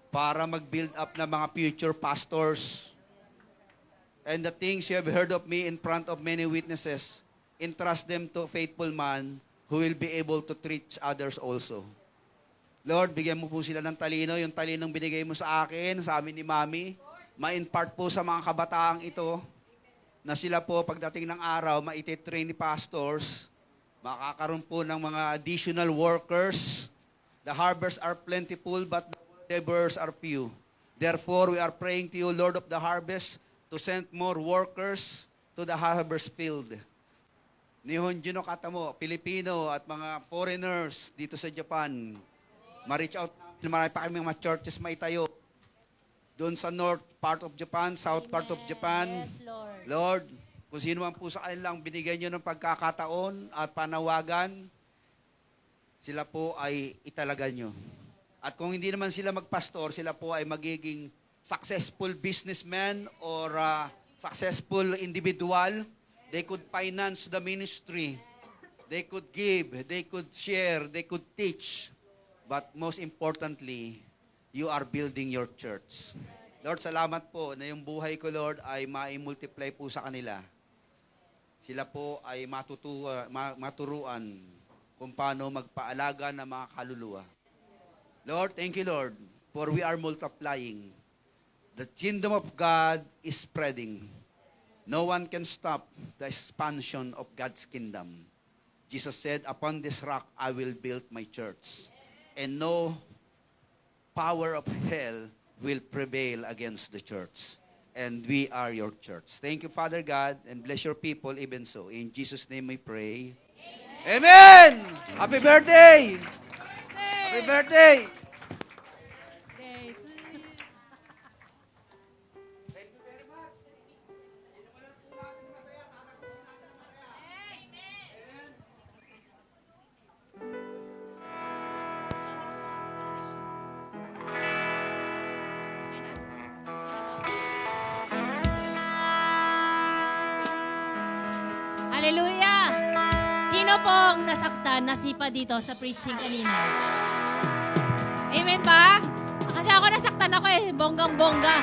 para mag-build up ng mga future pastors. And the things you have heard of me in front of many witnesses, entrust them to a faithful man who will be able to teach others also. Lord, bigyan mo po sila ng talino, yung talinong binigay mo sa akin, sa amin ni Mami, ma-impart po sa mga kabataang ito, na sila po pagdating ng araw, maititrain ni pastors, makakaroon po ng mga additional workers. The harvests are plentiful, but the laborers are few. Therefore, we are praying to you, Lord of the harvest, to send more workers to the harvest field. Nihon Juno Katamo, Pilipino at mga foreigners dito sa Japan, ma-reach out, marami pa kami mga churches maitayo. Doon sa north part of Japan, south part of Japan. Yes, Lord. Lord, kung sino man po sa kanilang binigyan nyo ng pagkakataon at panawagan, sila po ay italagan nyo. At kung hindi naman sila magpastor, sila po ay magiging successful businessman or successful individual. They could finance the ministry. They could give, they could share, they could teach. But most importantly, you are building your church. Lord, salamat po na yung buhay ko, Lord, ay ma-multiply po sa kanila. sila po ay maturuan kung paano magpaalaga ng mga kaluluwa. Lord, thank you, Lord, for we are multiplying. The kingdom of God is spreading. No one can stop the expansion of God's kingdom. Jesus said, upon this rock I will build my church, and no power of hell will prevail against the church. And we are your church. Thank you, Father God, and bless your people even so. In Jesus' name we pray. Amen! Happy birthday! Happy birthday! Hallelujah! Sino pong nasaktan, nasipa dito sa preaching kanina? Amen ba? Kasi ako nasaktan ako bonggang-bongga.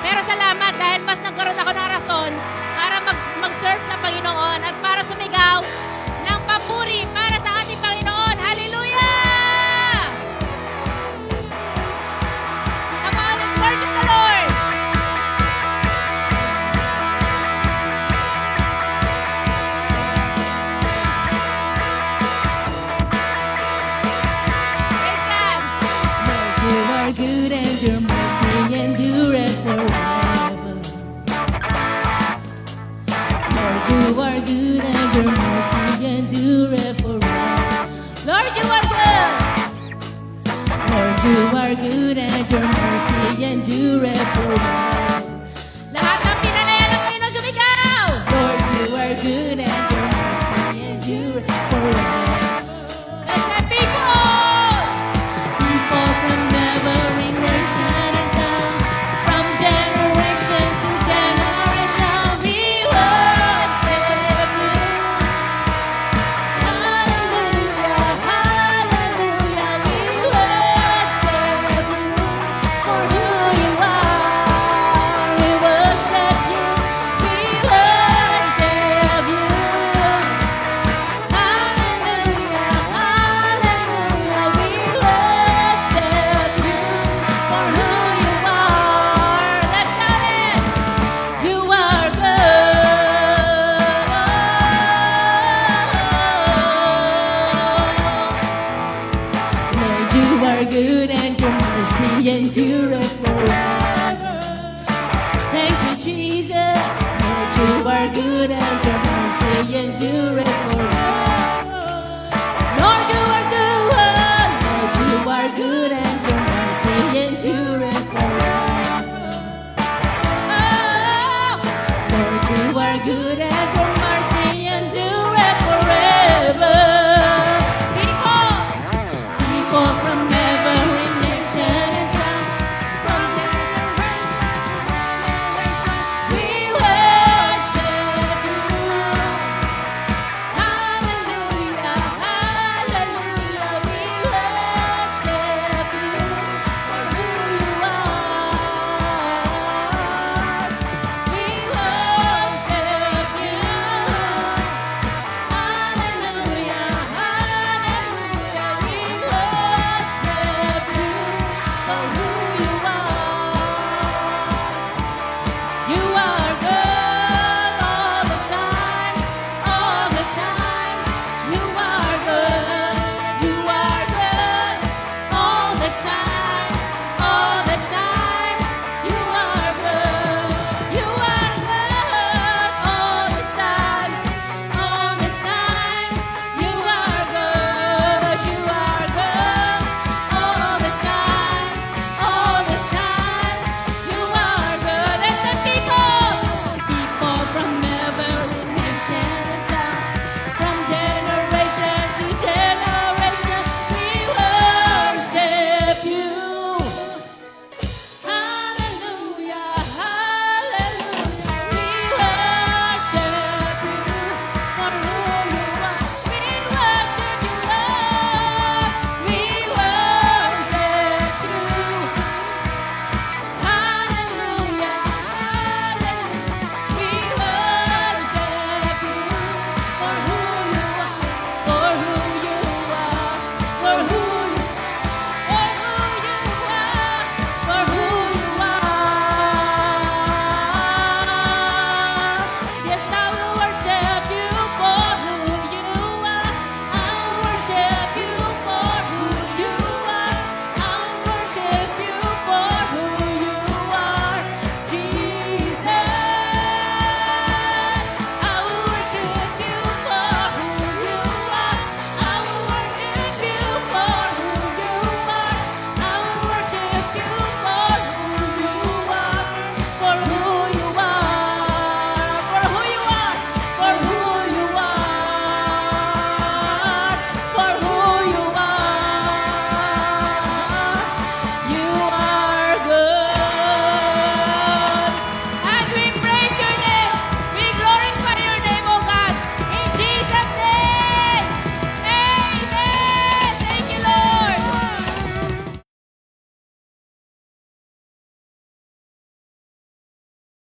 Pero salamat dahil mas nagkaroon ako ng rason para mag-serve sa Panginoon at para sumigaw ng papuri para sa ating Panginoon. Hallelujah! Come on, let's worship the Lord! Praise God! Lord, you are good and your mercy endureth forever. Lord, you are good and your mercy endureth forever. Lord, you are good! Lord, you are good and your mercy endureth forever. Lahat ng pinanayan ng Panginoon sumigaw! Lord, you are good and your mercy endureth forever. Let's have people! People from every nation and tongue, from generation to generation, we worship you. Hallelujah, hallelujah, we worship you for who you are. We worship you, we worship you. Hallelujah, hallelujah, we worship you for who you are. Let's shout it. You are good. Lord, you are good and your mercy endureth forever. Thank you, Jesus. Lord, you are good and your mercy endureth forever.